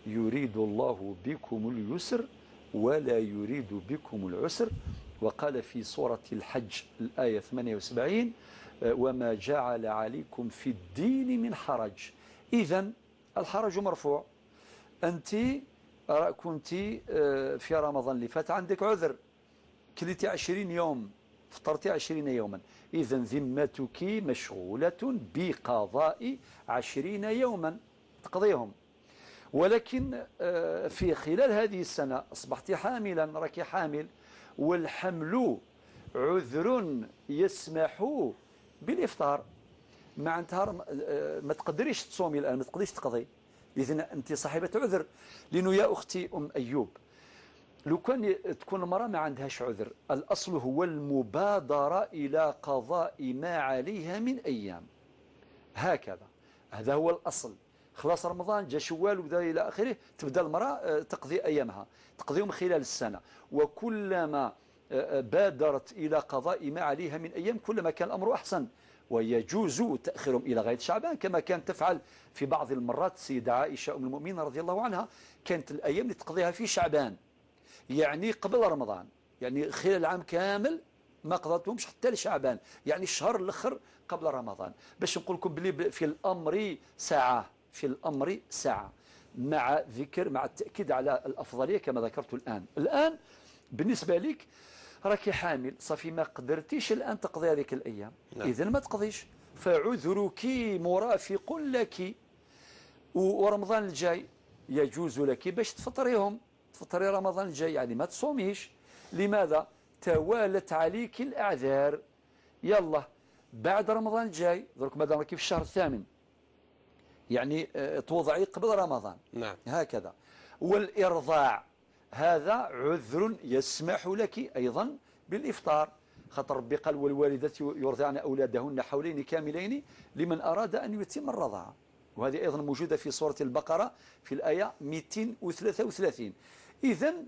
Speaker 3: يريد الله بكم اليسر ولا يريد بكم العسر. وقال في سورة الحج الآية 78: وما جعل عليكم في الدين من حرج. إذن الحرج مرفوع. أنت كنت في رمضان اللي فات عندك عذر، كليتي 20 يوم، فطرتي 20 يوما، إذن ذمتك مشغولة بقضاء 20 يوما تقضيهم. ولكن في خلال هذه السنة أصبحت حاملا، راكي حامل، والحمل عذر يسمح بالإفطار، معناتها ما تقدريش تصومي الآن، ما تقدريش تقضي، إذن أنت صاحبة عذر. لأنه يا أختي أم أيوب، لو كان تكون المرأة ما عندهاش عذر، الأصل هو المبادرة إلى قضاء ما عليها من أيام، هكذا، هذا هو الأصل. خلاص رمضان جاء شوال وبدا إلى آخره، تبدأ المرأة تقضي أيامها، تقضيهم خلال السنة، وكلما بادرت إلى قضاء ما عليها من أيام كلما كان الأمر أحسن. ويجوز تأخيرهم إلى غاية شعبان كما كانت تفعل في بعض المرات السيدة عائشة أم المؤمنين رضي الله عنها، كانت الأيام اللي تقضيها في شعبان، يعني قبل رمضان، يعني خلال العام كامل ما قضتهمش حتى لشعبان، يعني الشهر الأخر قبل رمضان. باش نقول لكم بلي في الأمر ساعة، في الأمر ساعة، مع التأكيد على الأفضلية كما ذكرت الآن بالنسبة لك راكي حامل، صافي ما قدرتيش الآن تقضي هذيك الأيام، إذن ما تقضيش، فعذرك مرافق لك. ورمضان الجاي يجوز لك باش تفطريهم، تفطري رمضان الجاي، يعني ما تصوميش. لماذا؟ توالت عليك الأعذار. يلا بعد رمضان الجاي، درك مادام راكي في الشهر الثامن، يعني توضعي قبل رمضان.
Speaker 2: نعم،
Speaker 3: هكذا. والإرضاع هذا عذر يسمح لك أيضا بالإفطار، خاطر ربي قال والوالدات يرضعن أولادهن حولين كاملين لمن أراد أن يتم الرضاعة، وهذه أيضا موجودة في سورة البقرة في الآية 233. إذن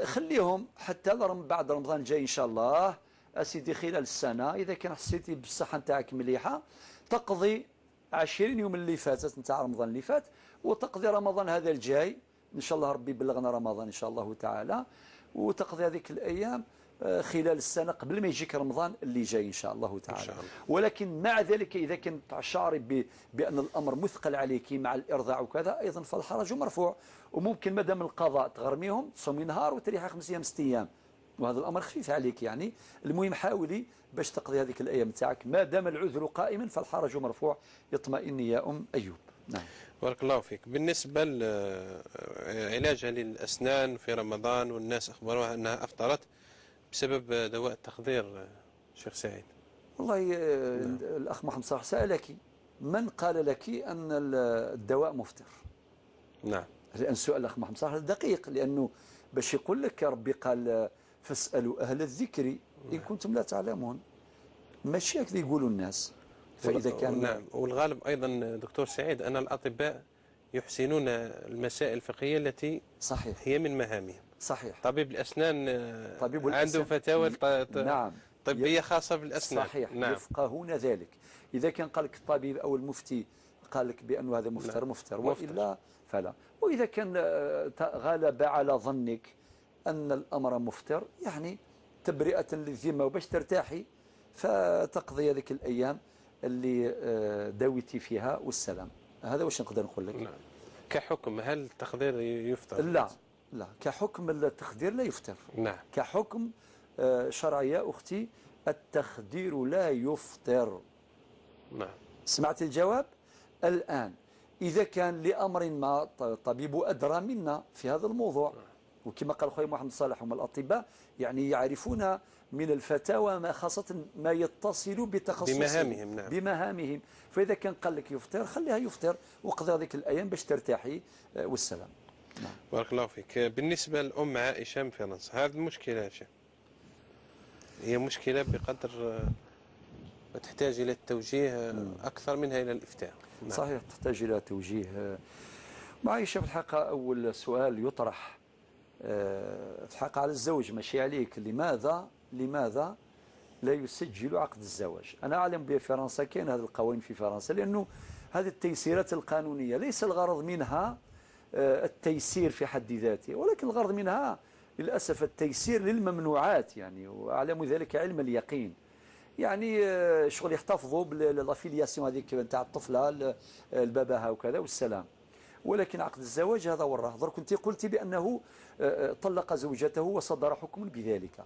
Speaker 3: خليهم حتى بعد رمضان الجاي إن شاء الله أسيدي خلال السنة، إذا كان حسيتي بالصحة نتاعك مليحة تقضي 20 يوم اللي فاتت نتاع رمضان اللي فات، وتقضي رمضان هذا الجاي إن شاء الله ربي بلغنا رمضان إن شاء الله تعالى، وتقضي هذيك الأيام خلال السنة قبل ما يجيك رمضان اللي جاي إن شاء الله تعالى. إن شاء الله. ولكن مع ذلك إذا كنت شعري بأن الأمر مثقل عليك مع الإرضاع وكذا أيضا فالحرج مرفوع، وممكن مادام القضاء تغرميهم تصومي نهار وتريحي 5 أيام 6 أيام، وهذا الأمر خفيف عليك يعني. المهم حاولي باش تقضي هذيك الأيام تاعك ما دام العذر قائما فالحرج مرفوع. يطمئني يا أم أيوب. نعم.
Speaker 2: بارك الله فيك. بالنسبة لعلاجها للأسنان في رمضان والناس أخبروها أنها أفطرت بسبب دواء التخدير، شيخ سعيد.
Speaker 3: والله الأخ محمد صلاح سألك من قال لك أن الدواء مفطر؟
Speaker 2: نعم.
Speaker 3: لأن سؤال الأخ محمد صلاح دقيق، لأنه باش يقول لك ربي قال فاسألوا أهل الذكر إن كنتم لا تعلمون، ماشي هكذا يقولوا الناس. فإذا كان
Speaker 2: نعم. والغالب أيضا دكتور سعيد أن الأطباء يحسنون المسائل الفقهية التي
Speaker 3: صحيح
Speaker 2: هي من مهامهم.
Speaker 3: صحيح.
Speaker 2: طبيب الأسنان عنده فتاوى
Speaker 3: نعم
Speaker 2: طبية خاصة بالأسنان.
Speaker 3: صحيح.
Speaker 2: نعم.
Speaker 3: يفقهون ذلك. إذا كان قال لك الطبيب أو المفتي قال لك بأن هذا مفتر
Speaker 2: نعم.
Speaker 3: مفتر، وإلا فلا. وإذا كان غلب على ظنك أن الأمر مفتر يعني تبرئة للذمة وباش ترتاحي فتقضي هذيك الأيام اللي داويتي فيها والسلام. هذا واش نقدر نقول لك.
Speaker 2: نعم. كحكم هل التخدير يفطر؟
Speaker 3: لا لا، كحكم التخدير لا يفطر.
Speaker 2: نعم.
Speaker 3: كحكم شرعي يا أختي التخدير لا يفطر.
Speaker 2: نعم.
Speaker 3: سمعت الجواب الآن. إذا كان لأمر ما طبيب أدرى منا في هذا الموضوع، وكما قال خويا محمد صالح هم الأطباء يعني يعرفون من الفتاوى ما خاصة ما يتصل بتخصصهم
Speaker 2: بمهامهم. نعم.
Speaker 3: بمهامهم. فإذا كان قال لك يفطر خليها يفطر وقضي هذيك الأيام باش ترتاحي والسلام. نعم.
Speaker 2: بارك الله فيك. بالنسبة لأم عائشة من فرنسا، هذه المشكلة هي مشكلة بقدر تحتاج إلى التوجيه أكثر منها إلى الإفتاء.
Speaker 3: نعم. صحيح تحتاج إلى توجيه. عائشة في الحقيقة أول سؤال يطرح في الحقيقة على الزوج ماشي عليك، لماذا لا يسجل عقد الزواج؟ أنا أعلم بفرنسا كاين هذه القوانين في فرنسا، لأنه هذه التيسيرات القانونية ليس الغرض منها التيسير في حد ذاته، ولكن الغرض منها للأسف التيسير للممنوعات يعني، وأعلم ذلك علم اليقين. يعني شغل يحتفظوا بالافيلياسيون هذيك نتاع الطفله لباباها وكذا والسلام. ولكن عقد الزواج هذا وراه. درك كنت قلتي بأنه طلق زوجته وصدر حكم بذلك.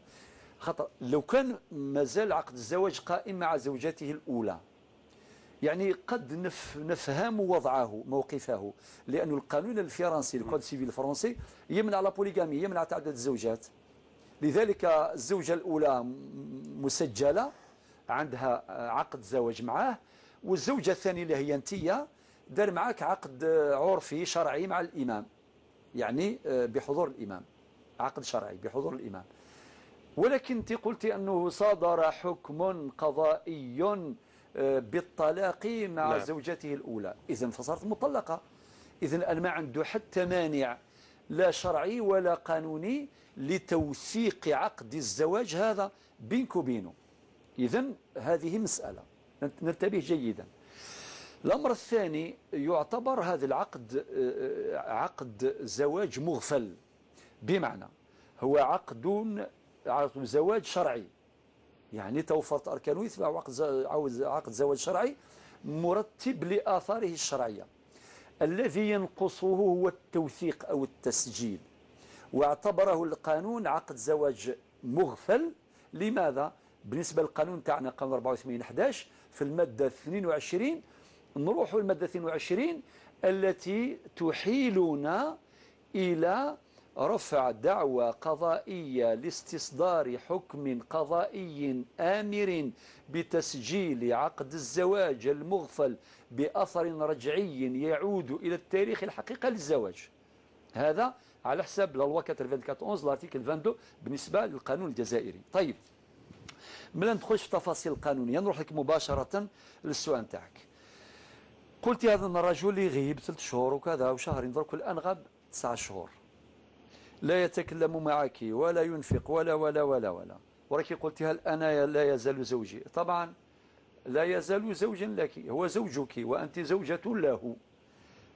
Speaker 3: خطأ. لو كان مازال عقد الزواج قائم مع زوجته الأولى يعني قد نفهم وضعه موقفه، لأن القانون الفرنسي الكود سيفيل الفرنسي يمنع لا بوليغامي، يمنع تعدد الزوجات. لذلك الزوجة الأولى مسجلة عندها عقد زواج معه، والزوجة الثانية اللي هي انتيا دار معك عقد عرفي شرعي مع الإمام، يعني بحضور الإمام، عقد شرعي بحضور الإمام. ولكن انت قلتي أنه صدر حكم قضائي بالطلاق مع زوجته الأولى، إذن فصارت مطلقة. إذن أنا ما عنده حتى مانع لا شرعي ولا قانوني لتوثيق عقد الزواج هذا بينك وبينه. إذن هذه مسألة ننتبه جيدا. الأمر الثاني يعتبر هذا العقد عقد زواج مغفل، بمعنى هو عقد زواج شرعي، يعني توفرت أركانه يتبع عقد زواج شرعي مرتب لآثاره الشرعية. الذي ينقصه هو التوثيق أو التسجيل، واعتبره القانون عقد زواج مغفل. لماذا؟ بالنسبة للقانون تاعنا قانون 84/11 في المادة 22 نروح المادة 22 التي تحيلنا إلى رفع دعوى قضائية لاستصدار حكم قضائي آمر بتسجيل عقد الزواج المغفل بأثر رجعي يعود إلى التاريخ الحقيقي للزواج. هذا على حساب لا لوا 94/11 الارتيكل 22 بالنسبة للقانون الجزائري. طيب ما ندخلش في تفاصيل القانونية، نروح لك مباشرة للسؤال تاعك. قلت هذا الرجل يغيب 3 شهور وكذا وشهرين، درك الآن غاب 9 شهور، لا يتكلم معك ولا ينفق ولا ولا ولا ولا، ولكن قلت هل أنا لا يزال زوجي؟ طبعا لا يزال زوجا لك، هو زوجك وأنت زوجة له.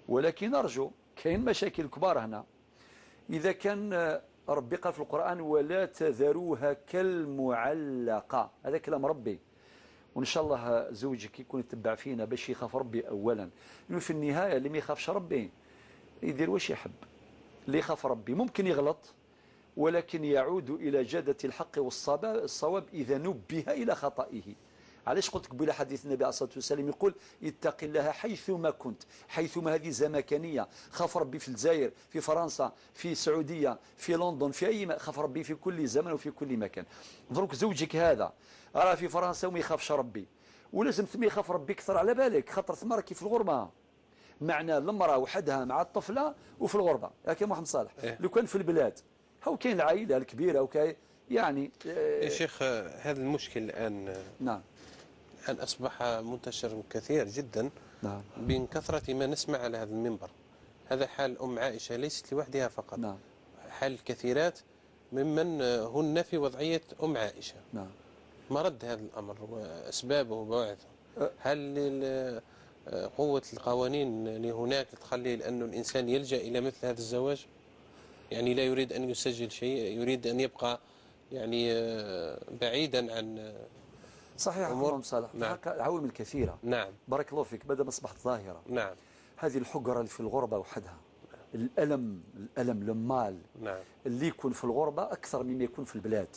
Speaker 3: ولكن أرجو كاين مشاكل كبار هنا، إذا كان ربي قال في القرآن ولا تذروها كالمعلقة، هذا كلام ربي، وإن شاء الله زوجك يكون يتبع فينا باش يخاف ربي أولا، لأنه في النهاية اللي ما يخافش ربي يدير واش يحب. اللي يخاف ربي ممكن يغلط، ولكن يعود إلى جادة الحق والصواب إذا نبه إلى خطئه. علاش قلت قبل حديث النبي عليه الصلاة والسلام يقول اتق الله حيثما كنت، حيثما هذه زمكانية، خاف ربي في الجزائر، في فرنسا، في السعودية، في لندن، في أي خاف ربي في كل زمن وفي كل مكان. دروك زوجك هذا راه في فرنسا وما يخافش ربي، ولازم ثم يخاف ربي أكثر على بالك، خاطر ثم راكي في الغربة، معنى المرأة وحدها مع الطفلة وفي الغربة. هكا محمد صالح لو كان في البلاد هو كاين العائلة الكبيرة وكاين يعني
Speaker 2: يا شيخ هذا المشكل الآن
Speaker 3: نعم
Speaker 2: الآن أصبح منتشر كثير جدا.
Speaker 3: نعم.
Speaker 2: من كثرة ما نسمع على هذا المنبر. هذا حال أم عائشة ليست لوحدها فقط.
Speaker 3: نعم.
Speaker 2: حال الكثيرات ممن هن في وضعية أم عائشة.
Speaker 3: نعم.
Speaker 2: مرد هذا الأمر وأسبابه وبواعثه. هل قوة القوانين اللي هناك تخلي لأنه الإنسان يلجأ إلى مثل هذا الزواج؟ يعني لا يريد أن يسجل شيء، يريد أن يبقى يعني بعيدا عن
Speaker 3: صحيح أمور صالح.
Speaker 2: نعم.
Speaker 3: عوامل كثيرة.
Speaker 2: نعم.
Speaker 3: بارك الله فيك. بدأ أصبحت ظاهرة.
Speaker 2: نعم.
Speaker 3: هذه الحجرة اللي في الغربة وحدها. الألم المال.
Speaker 2: نعم.
Speaker 3: اللي يكون في الغربة أكثر مما يكون في البلاد.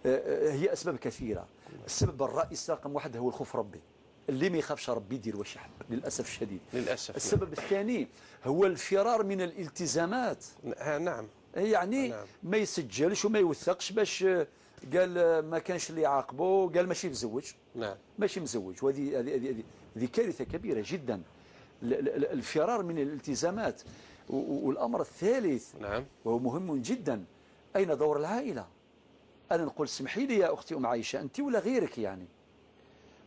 Speaker 3: هي أسباب كثيرة. السبب الرئيسي رقم واحد هو الخوف ربي. اللي ما يخافش ربي يدير واش يحب للأسف الشديد.
Speaker 2: للأسف.
Speaker 3: السبب الثاني هو الفرار من الالتزامات.
Speaker 2: نعم.
Speaker 3: يعني
Speaker 2: نعم.
Speaker 3: ما يسجلش وما يوثقش باش قال ما كانش اللي يعاقبه، قال ماشي مزوج.
Speaker 2: نعم.
Speaker 3: ماشي مزوج، وهذه هذه كارثة كبيرة جدا. الفرار من الالتزامات. والأمر الثالث
Speaker 2: نعم.
Speaker 3: وهو مهم جدا، أين دور العائلة؟ أنا نقول سمحي لي يا أختي أم عائشة أنت ولا غيرك، يعني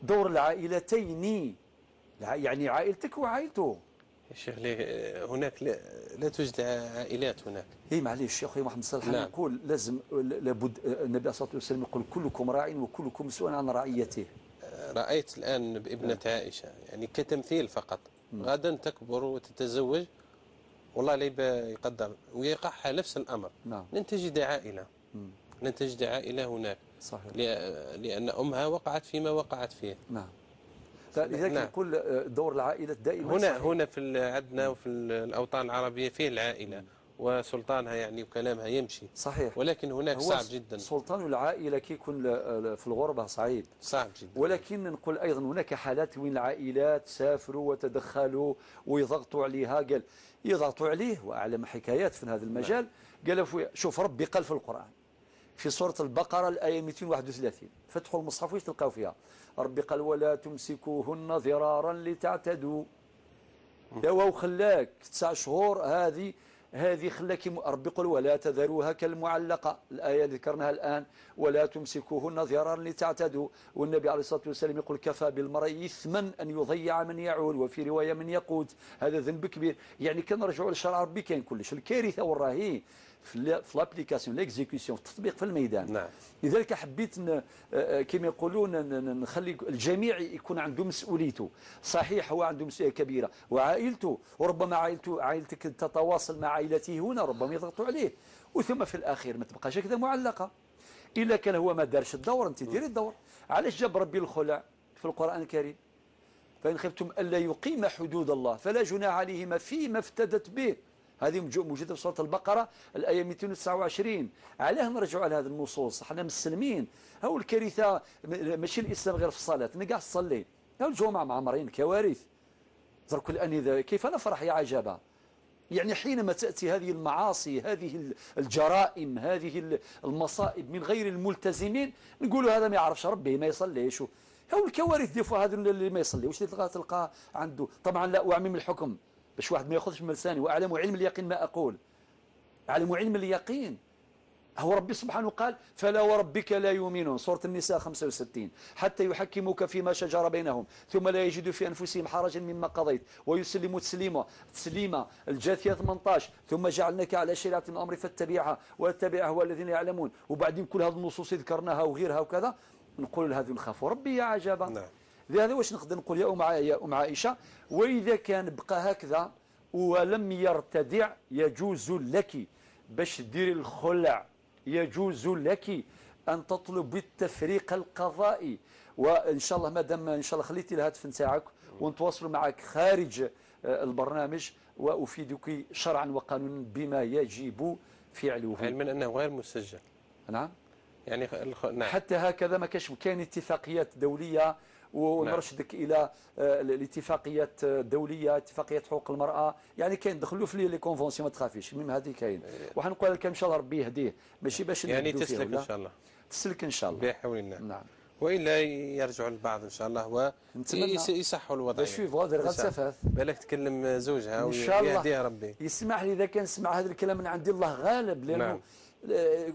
Speaker 3: دور العائلتين، يعني عائلتك وعائلته.
Speaker 2: يا شيخ هناك لا توجد عائلات هناك.
Speaker 3: اي معليش يا اخوي محمد صالح.
Speaker 2: نعم.
Speaker 3: نقول لازم لابد النبي صلى الله عليه وسلم يقول كلكم راع وكلكم مسؤول عن رعيته.
Speaker 2: رأيت الآن بابنة عائشة يعني كتمثيل فقط. غدا تكبر وتتزوج والله لا يقدر ويقعها نفس الأمر.
Speaker 3: نعم.
Speaker 2: لن تجد عائلة. لن تجد عائلة هناك.
Speaker 3: صحيح.
Speaker 2: لأن أمها وقعت فيما وقعت فيه.
Speaker 3: نعم. لذلك
Speaker 2: نعم.
Speaker 3: نقول دور العائلة دائما
Speaker 2: هنا في عندنا وفي الأوطان العربية فيه العائلة وسلطانها يعني وكلامها يمشي.
Speaker 3: صحيح.
Speaker 2: ولكن هناك صعب جدا.
Speaker 3: سلطان العائلة كي يكون في الغربة صعيب.
Speaker 2: صعب جدا.
Speaker 3: ولكن نقول أيضا هناك حالات وين العائلات سافروا وتدخلوا ويضغطوا عليها، قال يضغطوا عليه وأعلم حكايات في هذا المجال. قال شوف ربي قال في القرآن في سورة البقرة الآية 231 فتحوا المصحف ويش تلقاو فيها؟ ربي قال ولا تمسكوهن ضرارا لتعتدوا. دوا وخلاك 9 شهور هذه خلاك ربي يقول ولا تذروها كالمعلقة، الآية اللي ذكرناها الآن ولا تمسكوهن ضرارا لتعتدوا. والنبي عليه الصلاة والسلام يقول كفى بالمرء إثما أن يضيع من يعول، وفي رواية من يقود، هذا ذنب كبير. يعني كان رجعوا للشرع ربي كان كلش. الكارثة والراهي في لابليكاسيون ليكزيكسيون في التطبيق في الميدان.
Speaker 2: نعم.
Speaker 3: لذلك حبيت كما يقولون نخلي الجميع يكون عنده مسؤوليته. صحيح هو عنده مسؤولية كبيرة وعائلته، وربما عائلتك تتواصل مع عائلته هنا، ربما يضغطوا عليه، وثم في الأخير ما تبقاش هكذا معلقة. إلا كان هو ما دارش الدور أنت ديري الدور. علاش جاب ربي الخلع في القرآن الكريم؟ فإن خفتم ألا يقيم حدود الله فلا جناح عليهما فيما افتدت به. هذه موجودة في سورة البقرة الآية 229. علاه نرجعوا على هذه النصوص؟ احنا مسلمين. هو الكارثة ماشي الإسلام غير في الصلاة، نقع تصلي، هو الجمعة معمرين كوارث. درك الآن إذا كيف نفرح يا عجبا؟ يعني حينما تأتي هذه المعاصي، هذه الجرائم، هذه المصائب من غير الملتزمين، نقولوا هذا ما يعرفش ربي ما يصليش. هو الكوارث دي هذا اللي ما يصلي واش تلقى عنده. طبعا لا أعمم الحكم باش واحد ما ياخذش من لساني، واعلم علم اليقين ما اقول. اعلم علم اليقين. هو ربي سبحانه قال فلا وربك لا يؤمنون، سورة النساء 65، حتى يحكموك فيما شجر بينهم ثم لا يجدوا في انفسهم حرجا مما قضيت ويسلموا تسليما. الجاثية 18 ثم جعلناك على شريعة من الامر فاتبعها واتبع هو الذين يعلمون. وبعدين كل هذه النصوص ذكرناها وغيرها وكذا نقول لهذا نخاف ربي يا عجبا.
Speaker 2: نعم.
Speaker 3: هذا واش نقدر نقول يا أم عائشة. وإذا كان بقى هكذا ولم يرتدع يجوز لك باش ديري الخلع يجوز لك أن تطلب التفريق القضائي. وإن شاء الله مادام إن شاء الله خليتي الهاتف نتاعك ونتواصل معك خارج البرنامج وأفيدك شرعا وقانونا بما يجب فعله.
Speaker 2: علما أنه غير مسجل.
Speaker 3: نعم.
Speaker 2: يعني نعم.
Speaker 3: حتى هكذا ما كاش كاين اتفاقيات دولية ونرشدك الى الاتفاقيات الدوليه، اتفاقيات حقوق المراه، يعني كاين دخلوا في لي كونفونسيون ما تخافيش، المهم هذه كاين. وحنقول لك ان شاء الله ربي يهديه، ماشي باش
Speaker 2: يعني تسلك ان شاء الله.
Speaker 3: تسلك ان شاء الله
Speaker 2: بحول الله.
Speaker 3: نعم.
Speaker 2: والا يرجعوا البعض ان شاء الله ويصحوا الوضع.
Speaker 3: باش غادر غتسافر
Speaker 2: بالك تكلم زوجها
Speaker 3: ويهديها
Speaker 2: ربي.
Speaker 3: يسمح لي اذا كان سمع هذا الكلام من عند الله غالب، لانه
Speaker 2: نعم.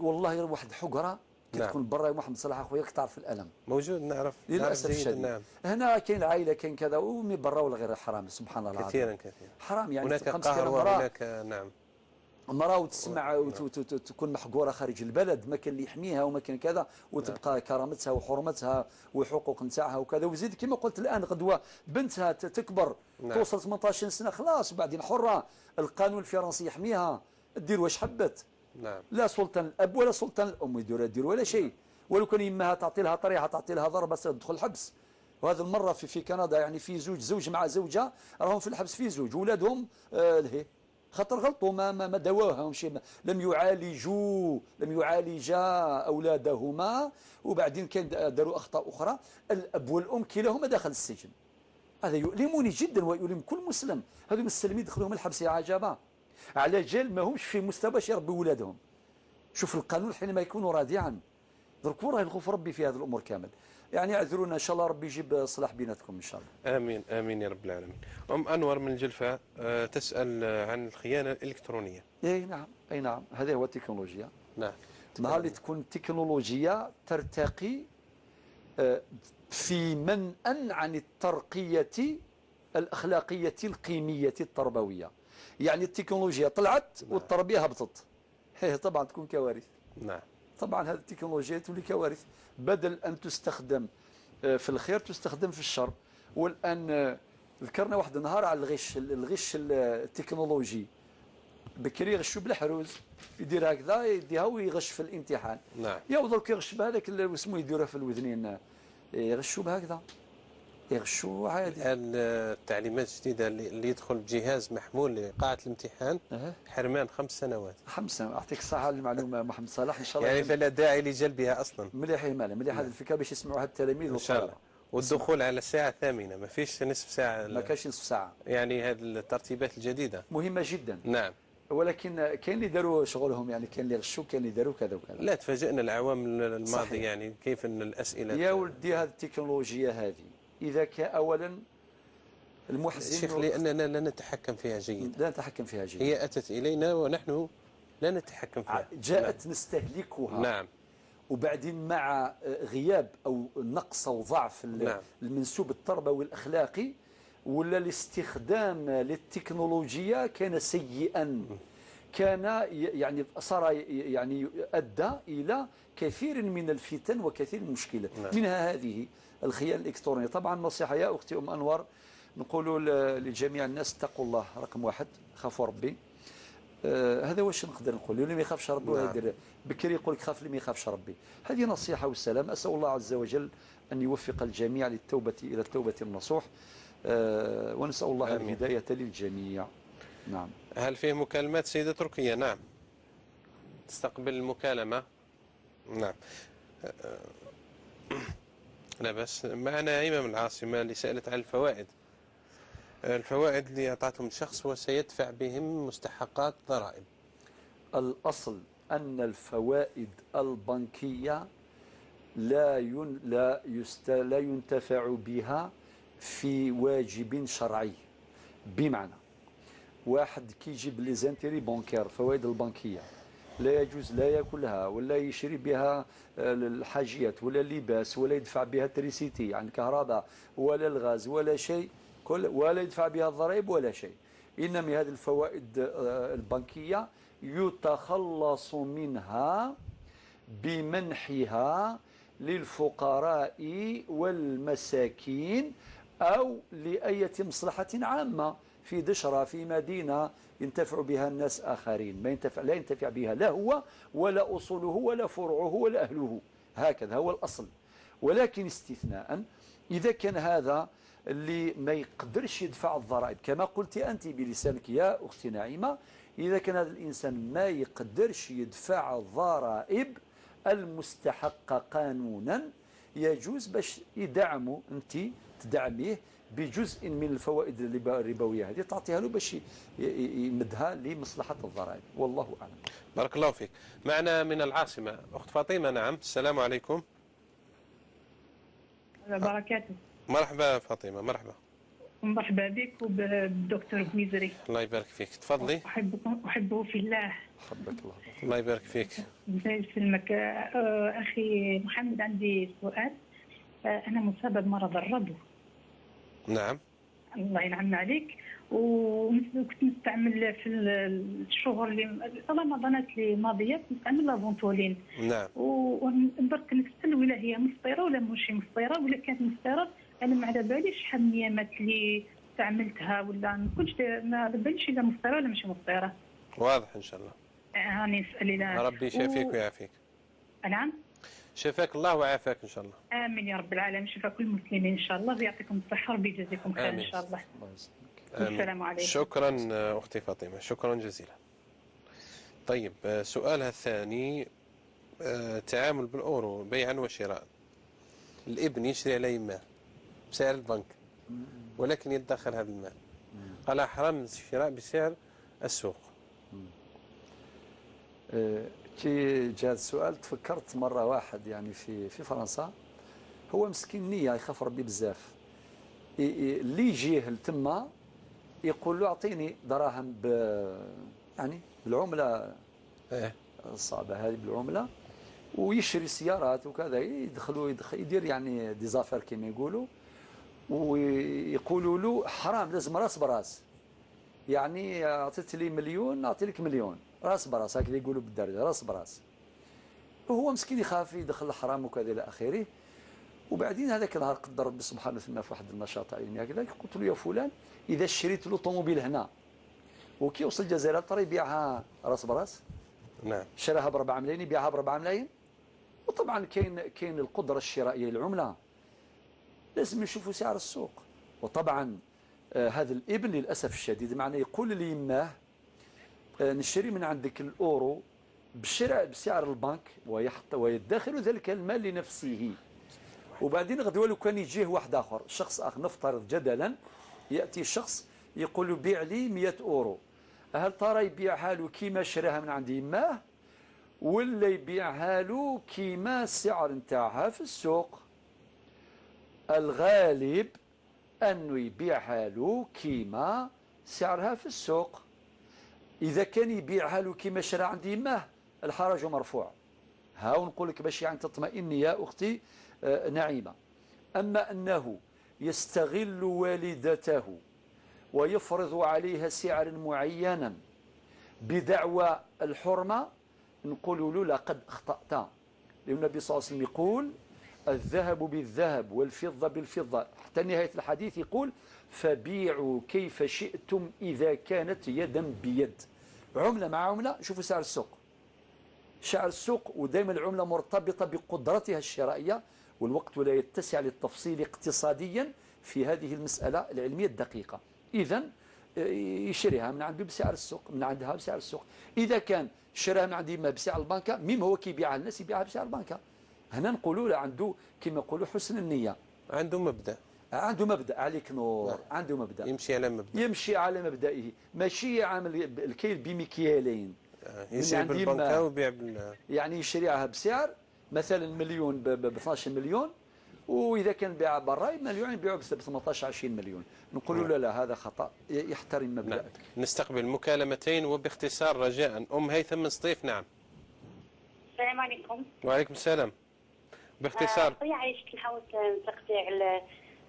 Speaker 3: والله واحد حقره كتكون برا محمد صلاح اخويا راك تعرف الالم
Speaker 2: موجود. نعرف
Speaker 3: للاسف الشديد.
Speaker 2: نعم.
Speaker 3: هنا كاين عائله كاين كذا ومي برا ولا غير حرام سبحان الله العظيم.
Speaker 2: كثيرا
Speaker 3: حرام يعني
Speaker 2: هناك قهر وهناك نعم
Speaker 3: مرأة وتسمع وتكون محقورة خارج البلد، ما كان اللي يحميها وما كان كذا، وتبقى كرامتها وحرمتها وحقوق نتاعها وكذا. وزيد كما قلت الآن غدوة بنتها تكبر توصل 18 سنة خلاص وبعدين حرة، القانون الفرنسي يحميها، دير واش حبت.
Speaker 2: نعم.
Speaker 3: لا سلطان الأب ولا سلطان الأم يدير ولا شيء، ولو كان يمها تعطي لها طريحة تعطي لها ضربة تدخل الحبس. وهذا المرة في كندا يعني في زوج مع زوجة راهم في الحبس، في زوج ولادهم لهي خاطر غلطوا ما دواوهمش، لم يعالجا أولادهما، وبعدين كان داروا أخطاء أخرى. الأب والأم كلاهما داخل السجن. هذا يؤلمني جدا ويؤلم كل مسلم. هذو المسلمين دخلوهم الحبس يا عجبا على جال ما همش في مستوى باش يربوا ولادهم. شوف القانون حينما يكون رادعا درك راه يغفر ربي في هذه الأمور كامل. يعني اعذرونا ان شاء الله ربي يجيب صلاح بيناتكم ان شاء الله.
Speaker 2: امين امين يا رب العالمين. انور من الجلفة تسال عن الخيانه الالكترونيه.
Speaker 3: اي نعم هذا هو التكنولوجيا.
Speaker 2: نعم.
Speaker 3: نهار اللي تكون التكنولوجيا ترتقي في منأى عن الترقيه الاخلاقيه القيميه التربويه، يعني التكنولوجيا طلعت والتربيه هبطت، طبعا تكون كوارث.
Speaker 2: نعم.
Speaker 3: طبعا هذه التكنولوجيا تولي كوارث، بدل أن تستخدم في الخير تستخدم في الشر. والآن ذكرنا واحد النهار على الغش التكنولوجي. بكري يغشوا بالحروز يدير هكذا يديها ويغش في الامتحان.
Speaker 2: نعم.
Speaker 3: يا درك يغش بهذاك اسمه يديرها في الوذنين، يغشوا بهكذا يغشوا عادي.
Speaker 2: التعليمات الجديدة اللي يدخل بجهاز محمول لقاعة الامتحان حرمان 5 سنوات.
Speaker 3: 5 سنوات. أعطيك الصحة المعلومة محمد صلاح إن شاء الله.
Speaker 2: يعني فلا داعي لجلبها أصلا.
Speaker 3: مليح هذه الفكرة باش يسمعوها التلاميذ
Speaker 2: إن شاء الله. والدخول على الساعة 8 ما فيش نصف ساعة.
Speaker 3: ما كاش نصف ساعة.
Speaker 2: يعني هذه الترتيبات الجديدة
Speaker 3: مهمة جدا.
Speaker 2: نعم.
Speaker 3: ولكن كاين اللي داروا شغلهم، يعني كاين اللي غشوا كاين اللي داروا كذا وكذا.
Speaker 2: لا تفاجئنا الأعوام الماضية يعني كيف أن الأسئلة.
Speaker 3: يا ولدي هذه التكنولوجيا هذه إذا كان أولا المحزن
Speaker 2: شيخ لأننا لا نتحكم فيها جيدا.
Speaker 3: لا نتحكم فيها جيدا.
Speaker 2: هي أتت إلينا ونحن لا نتحكم فيها.
Speaker 3: جاءت نستهلكها.
Speaker 2: نعم.
Speaker 3: وبعدين مع غياب أو نقص أو ضعف المنسوب التربوي الأخلاقي ولا الاستخدام للتكنولوجيا كان سيئا، كان يعني صار يعني أدى إلى كثير من الفتن وكثير من المشكلات. منها هذه الخيانة الإلكترونية. طبعا نصيحة يا أختي أنور نقولوا لجميع الناس اتقوا الله رقم 1، خافوا ربي. هذا واش نقدر نقول، اللي ما يخافش ربي ويدير بكري يقول لك خاف اللي ما يخافش ربي. هذه نصيحة والسلام. أسأل الله عز وجل أن يوفق الجميع للتوبة إلى التوبة النصوح، ونسأل الله الهداية للجميع. نعم.
Speaker 2: هل فيه مكالمات سيدة تركيا؟ نعم. تستقبل المكالمة. نعم. لا بس معنا عيمة من العاصمة اللي سألت عن الفوائد. الفوائد اللي أعطتهم الشخص وسيدفع بهم مستحقات ضرائب.
Speaker 3: الأصل أن الفوائد البنكية لا ينتفع بها في واجب شرعي. بمعنى واحد كيجيب لي زانتيري بانكير فوائد البنكية لا يجوز لا ياكلها ولا يشري بها الحاجيات ولا اللباس ولا يدفع بها التريسيتي عن الكهرباء ولا الغاز ولا شيء، ولا يدفع بها الضرائب ولا شيء. إنما هذه الفوائد البنكية يتخلص منها بمنحها للفقراء والمساكين أو لأية مصلحة عامة في دشرة في مدينة ينتفع بها الناس آخرين، لا ينتفع بها لا هو ولا أصوله ولا فروعه ولا أهله، هكذا هو الأصل. ولكن استثناء إذا كان هذا اللي ما يقدرش يدفع الضرائب كما قلت أنت بلسانك يا أختي نعيمة، إذا كان هذا الإنسان ما يقدرش يدفع الضرائب المستحقة قانونا، يجوز باش يدعمه، أنت تدعميه بجزء من الفوائد الربوية هذه تعطيها له باش يمدها لمصلحة الضرائب، والله أعلم.
Speaker 2: بارك الله فيك. معنا من العاصمة أخت فاطمة. نعم، السلام عليكم.
Speaker 7: بركاته.
Speaker 2: مرحبا فاطمة. مرحبا.
Speaker 7: مرحبا بك وبالدكتور بويزري.
Speaker 2: الله يبارك فيك. تفضلي.
Speaker 7: أحبه في الله.
Speaker 3: حبك الله.
Speaker 2: الله يبارك فيك.
Speaker 7: الله يسلمك. أخي محمد، عندي سؤال. أنا مصابة بمرض الربو.
Speaker 2: نعم.
Speaker 7: الله ينعم عليك. وكنت نستعمل في الشهور رمضانات اللي ماضيه نستعمل لافونتولين.
Speaker 2: نعم.
Speaker 7: ودرك نسال ولا هي مفطره ولا ماشي مفطره، ولا كانت مفطره انا ما على باليش شحال من ايامات اللي استعملتها، ولا ما كنتش ما على باليش اذا مفطره ولا ماشي مفطره.
Speaker 2: واضح ان شاء الله.
Speaker 7: هاني نسال الله.
Speaker 2: ربي يشافيك ويعافيك.
Speaker 7: نعم.
Speaker 2: شفاك الله وعافاك ان شاء الله.
Speaker 7: امين يا رب العالمين. شفا كل المسلمين ان شاء الله، ويعطيكم الصحه وربي يجازيكم خير ان شاء الله. السلام عليكم.
Speaker 2: شكرا أختي فاطمة، شكرا جزيلا. طيب، سؤالها الثاني، التعامل بالأورو بيعا وشراء. الابن يشتري على يماه بسعر البنك ولكن يدخر هذا المال، قال حرام الشراء بسعر السوق.
Speaker 3: كي جاء السؤال تفكرت مرة واحد يعني في فرنسا، هو مسكين نية يخاف ربي بزاف، اللي يجيه لتما يقول له اعطيني دراهم يعني بالعمله الصعبه هذه بالعمله، ويشري سيارات وكذا، يدير يعني دي زافير كما يقولوا، ويقولوا له حرام لازم راس براس، يعني اعطيت لي مليون نعطي لك مليون، راس براس هكذا يقولوا بالدارجه، راس براس. وهو مسكين يخاف يدخل الحرام وكذا الى اخره. وبعدين هذاك النهار قدر ربي سبحانه وتعالى في واحد النشاط علمي هكذا، قلت له يا فلان اذا شريت له طوموبيل هنا وكي وصل الجزائر ترى يبيعها راس براس،
Speaker 2: نعم،
Speaker 3: شراها ب4 ملايين يبيعها ب4 ملايين. وطبعا كاين القدره الشرائيه للعمله، لازم نشوفوا سعر السوق. وطبعا هذا الابن للاسف الشديد معنا يقول لي يماه نشتري من عندك الاورو بسعر البنك ويدخر ذلك المال لنفسه، وبعدين غدوه لو كان يجيه واحد اخر، شخص اخر نفترض جدلا ياتي شخص يقول له بيع لي 100 اورو، هل ترى يبيعها له كيما شراها من عند يماه ولا يبيعها له كيما السعر نتاعها في السوق؟ الغالب انه يبيعها له كيما سعرها في السوق. اذا كان يبيعها له كيما شرا عند يماه الحرج مرفوع. ها ونقول لك باش يعني تطمئني يا اختي نعيمة. أما أنه يستغل والدته ويفرض عليها سعرا معينا بدعوى الحرمة، نقول له لقد أخطأت، لأن النبي صلى الله عليه وسلم يقول الذهب بالذهب والفضة بالفضة، حتى نهاية الحديث يقول فبيعوا كيف شئتم إذا كانت يدا بيد. عملة مع عملة، شوفوا سعر السوق، سعر السوق، ودائما العملة مرتبطة بقدرتها الشرائية، والوقت ولا يتسع للتفصيل اقتصاديا في هذه المسألة العلمية الدقيقة. إذن يشريها من عنده بسعر السوق، من عندها بسعر السوق. إذا كان شراها من عندي ما بسعر البنكة، ميم هو كيبيعها الناس يبيعها بسعر البنكة، هنا نقولوا له عنده كما يقولوا حسن النية،
Speaker 2: عنده مبدأ،
Speaker 3: عنده مبدأ، عليك نور، عنده مبدأ،
Speaker 2: يمشي على مبدأ،
Speaker 3: يمشي على مبدئه، ماشي عامل الكيل بمكيالين،
Speaker 2: يشري بالبنكة ويبيع
Speaker 3: يعني يشريها بسعر مثلا مليون ب 12 مليون، واذا كان بيع برا مليون يبيعوا ب 18 20 مليون. نقولوا لا هذا خطأ، يحترم مبدأك.
Speaker 2: نعم. نستقبل مكالمتين وباختصار رجاء. أم هيثم من سطيف. نعم.
Speaker 9: السلام عليكم.
Speaker 2: وعليكم السلام. باختصار.
Speaker 9: عايشت نحاول نستقطع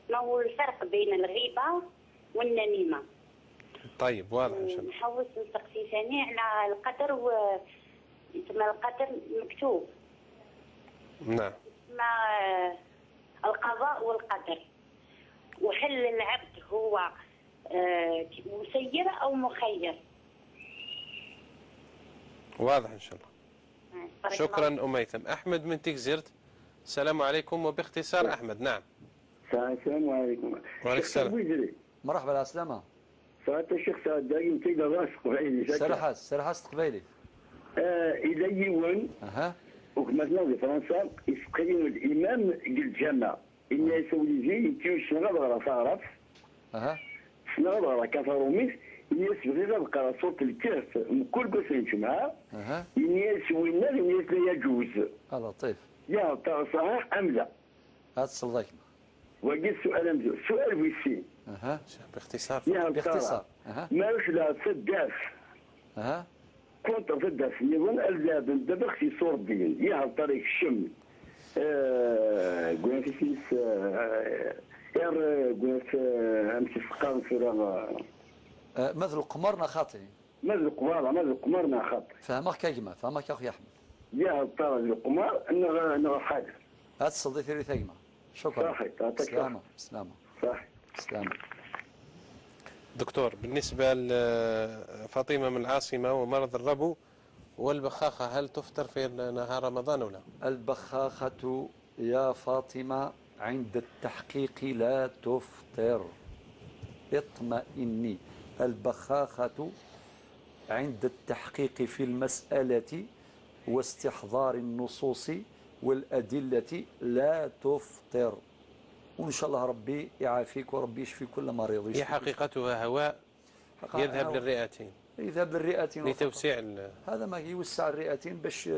Speaker 9: ما هو الفرق بين الغيبة والنميمة.
Speaker 2: طيب، واضح ان شاء الله.
Speaker 9: نحاول نستقصي ثاني على القدر يسمى القدر مكتوب.
Speaker 2: نعم.
Speaker 9: يسمى القضاء والقدر. وهل العبد هو مسير أو مخير؟
Speaker 2: واضح إن شاء الله. شكرا أم هيثم. أحمد من تكزيرت، السلام عليكم. وباختصار أحمد. نعم.
Speaker 10: السلام عليكم.
Speaker 2: وعليكم السلام.
Speaker 3: مرحبا على السلامة.
Speaker 10: صارت الشيخ سعد دايم تيجا راس قبيلي.
Speaker 3: سرحاس قبيلي.
Speaker 10: إذا يوان. وكما في فرنسا يسقيم الإمام الجامع إن يسوي زي يمكن شنغال غرا صارف. شنغال غرا كفاروميس يسوي غير بقى صوت الكهف من كل قصة جمعة. إن يسوي الناس إن لا يجوز.
Speaker 3: لطيف.
Speaker 10: يا ترى صحيح أم لا؟
Speaker 3: هذا الصدق.
Speaker 10: وجد سؤال مزيان. سؤال ويسين.
Speaker 2: باختصار.
Speaker 3: باختصار.
Speaker 10: ماش لا صداف. كنت صداف نظن الزاب دابا خصي صور الدين يا طريق الشم. قلنا في سيس قلنا امشي فقار في
Speaker 3: مثل القمرنا خاطئ.
Speaker 10: مثل القمرنا خاطئ.
Speaker 3: فهمك كيما فهمك يا اخي احمد.
Speaker 10: يا طريق القمر انه حاجه.
Speaker 3: هذا الصديق ثاني ثيما. شكرا.
Speaker 10: صحيح.
Speaker 3: سلامة.
Speaker 10: صح.
Speaker 3: سلامة.
Speaker 2: دكتور، بالنسبة لفاطمة من العاصمة ومرض الربو والبخاخة، هل تفطر في نهار رمضان ولا؟
Speaker 3: البخاخة يا فاطمة عند التحقيق لا تفطر. اطمئني. البخاخة عند التحقيق في المسألة واستحضار النصوص والأدلة لا تفطر. وإن شاء الله ربي يعافيك وربي يشفي كل مريض.
Speaker 2: هي حقيقتها هواء يذهب للرئتين.
Speaker 3: يذهب للرئتين
Speaker 2: لتوسيع
Speaker 3: هذا ما يوسع الرئتين باش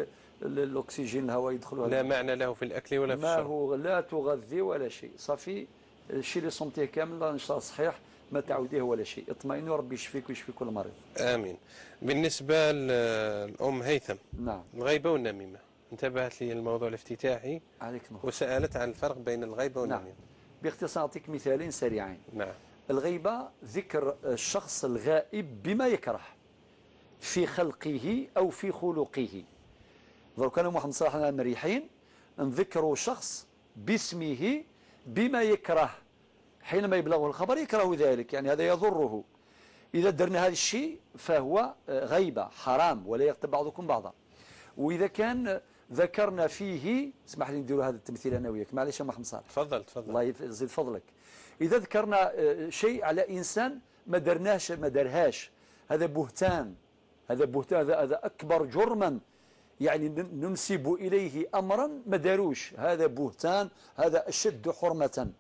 Speaker 3: الأكسجين الهواء يدخلوا.
Speaker 2: لا معنى له في الأكل ولا في الشرب.
Speaker 3: ما هو لا تغذي ولا شيء. صافي الشيء اللي صمتيه كامل إن شاء الله صحيح ما تعوديه ولا شيء. اطمئني وربي يشفيك ويشفي كل مريض.
Speaker 2: آمين. بالنسبة لأم هيثم.
Speaker 3: نعم.
Speaker 2: الغيبة والنميمة. انتبهت لي الموضوع الافتتاحي
Speaker 3: عليك نور.
Speaker 2: وسألت عن الفرق بين الغيبة والنميمة.
Speaker 3: نعم. باختصار أعطيك مثالين سريعين.
Speaker 2: نعم.
Speaker 3: الغيبة ذكر الشخص الغائب بما يكره في خلقه أو في خلقه. ضرب كان محمد صلاح المريحين نذكروا شخص باسمه بما يكره حينما يبلغه الخبر يكره ذلك، يعني هذا يضره. إذا درنا هذا الشيء فهو غيبة حرام ولا يغتب بعضكم بعضا. وإذا كان ذكرنا فيه، اسمح لي نديروا هذا التمثيل أنا وياك، معليش يا محمد صالح.
Speaker 2: تفضل.
Speaker 3: الله يزيد فضلك. إذا ذكرنا شيء على إنسان ما درهاش، هذا بهتان. هذا أكبر جرما، يعني ننسب إليه أمرا ما داروش، هذا بهتان، هذا أشد حرمة.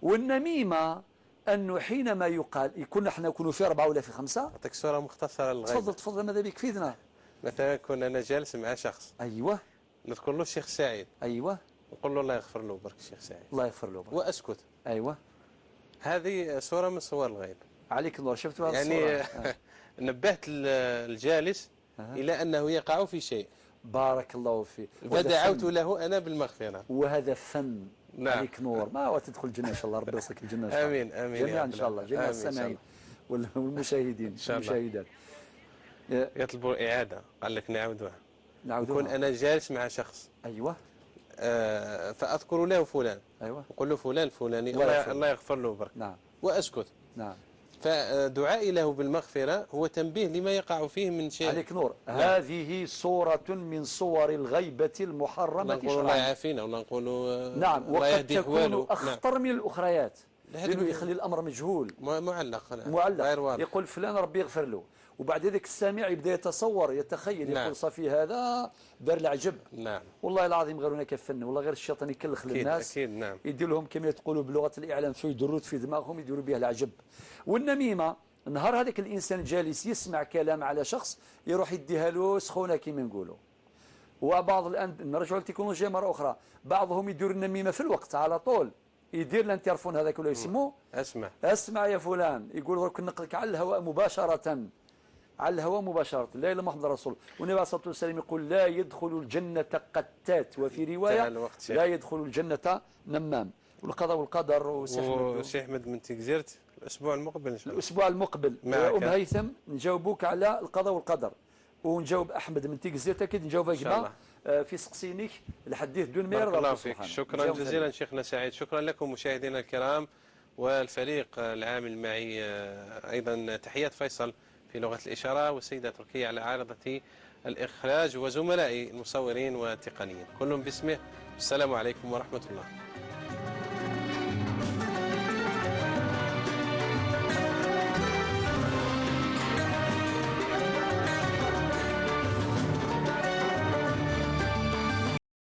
Speaker 3: والنميمة أنه حينما يقال احنا نكون في 4 ولا في 5.
Speaker 2: أعطيك صورة مختصرة للغيبة.
Speaker 3: تفضل ماذا بك فيدنا.
Speaker 2: مثلا كون أنا جالس مع شخص.
Speaker 3: أيوة.
Speaker 2: نذكر له الشيخ سعيد.
Speaker 3: أيوة.
Speaker 2: نقول له الله يغفر له برك الشيخ سعيد.
Speaker 3: الله يغفر له برك.
Speaker 2: وأسكت.
Speaker 3: أيوة.
Speaker 2: هذه صورة من صور الغيبة.
Speaker 3: عليك الله. شفت هذه
Speaker 2: يعني
Speaker 3: الصورة.
Speaker 2: نبهت الجالس إلى أنه يقع في شيء.
Speaker 3: بارك الله فيك.
Speaker 2: فدعوت له أنا بالمغفرة.
Speaker 3: وهذا فن.
Speaker 2: نعم.
Speaker 3: عليك نور. ما هو تدخل الجنة إن شاء الله. ربي يوصلك الجنة إن شاء الله.
Speaker 2: آمين آمين
Speaker 3: جميعا إن شاء الله. جميع السامعين والمشاهدين والمشاهدات.
Speaker 2: يطلبوا إعادة. قال لك نعودوها. يكون أنا جالس مع شخص.
Speaker 3: أيوة.
Speaker 2: فأذكر له فلان.
Speaker 3: أيوة.
Speaker 2: أقول له فلان فلاني الله يغفر له برك.
Speaker 3: نعم.
Speaker 2: وأسكت.
Speaker 3: نعم.
Speaker 2: فدعائي له بالمغفرة هو تنبيه لما يقع فيه من شيء.
Speaker 3: عليك نور. هذه صورة من صور الغيبة المحرمة
Speaker 2: شرعا. نقول الله يعافينا ولا نقول
Speaker 3: نعم. وقد تكون أخطر من الأخريات لأنه يخلي الأمر مجهول
Speaker 2: معلق
Speaker 3: يقول فلان ربي يغفر له، وبعد ذلك السامع يبدأ يتصور يتخيل.
Speaker 2: نعم.
Speaker 3: يقول صافي هذا دار العجب.
Speaker 2: نعم.
Speaker 3: والله العظيم غير هناك فن، والله غير الشيطان يكلخ للناس.
Speaker 2: أكيد. نعم.
Speaker 3: يدير لهم كما تقولوا بلغة الإعلام في دروت في دماغهم يديروا بها العجب. والنميمة نهار هذاك الإنسان جالس يسمع كلام على شخص يروح يديها له سخونة كما نقولوا. وبعض الآن نرجعوا للتكنولوجيا مرة أخرى، بعضهم يدير النميمة في الوقت على طول، يدير الانترفون هذاك ولا يسموه اسمع يا فلان، يقول لك نقلك على الهواء مباشرة، على الهواء مباشرة. لا إله إلا محمد رسول. والنبي عليه الصلاة والسلام يقول لا يدخل الجنة قتات، وفي رواية لا يدخل الجنة نمام. والقضاء والقدر.
Speaker 2: وسي أحمد من تكزيرت الأسبوع المقبل إن شاء الله.
Speaker 3: الأسبوع المقبل أم هيثم نجاوبوك على القضاء والقدر، ونجاوب أحمد من تكزيرت أكيد نجاوبك كما في سقسينيك الحديث دون مير.
Speaker 2: بارك الله فيك. شكرا جزيلا شيخنا سعيد. شكرا لكم مشاهدينا الكرام. والفريق العامل معي أيضا تحيات فيصل في لغة الإشارة، والسيدة تركيا على عارضة الإخراج، وزملائي المصورين والتقنيين كلهم باسمه. السلام عليكم ورحمة الله.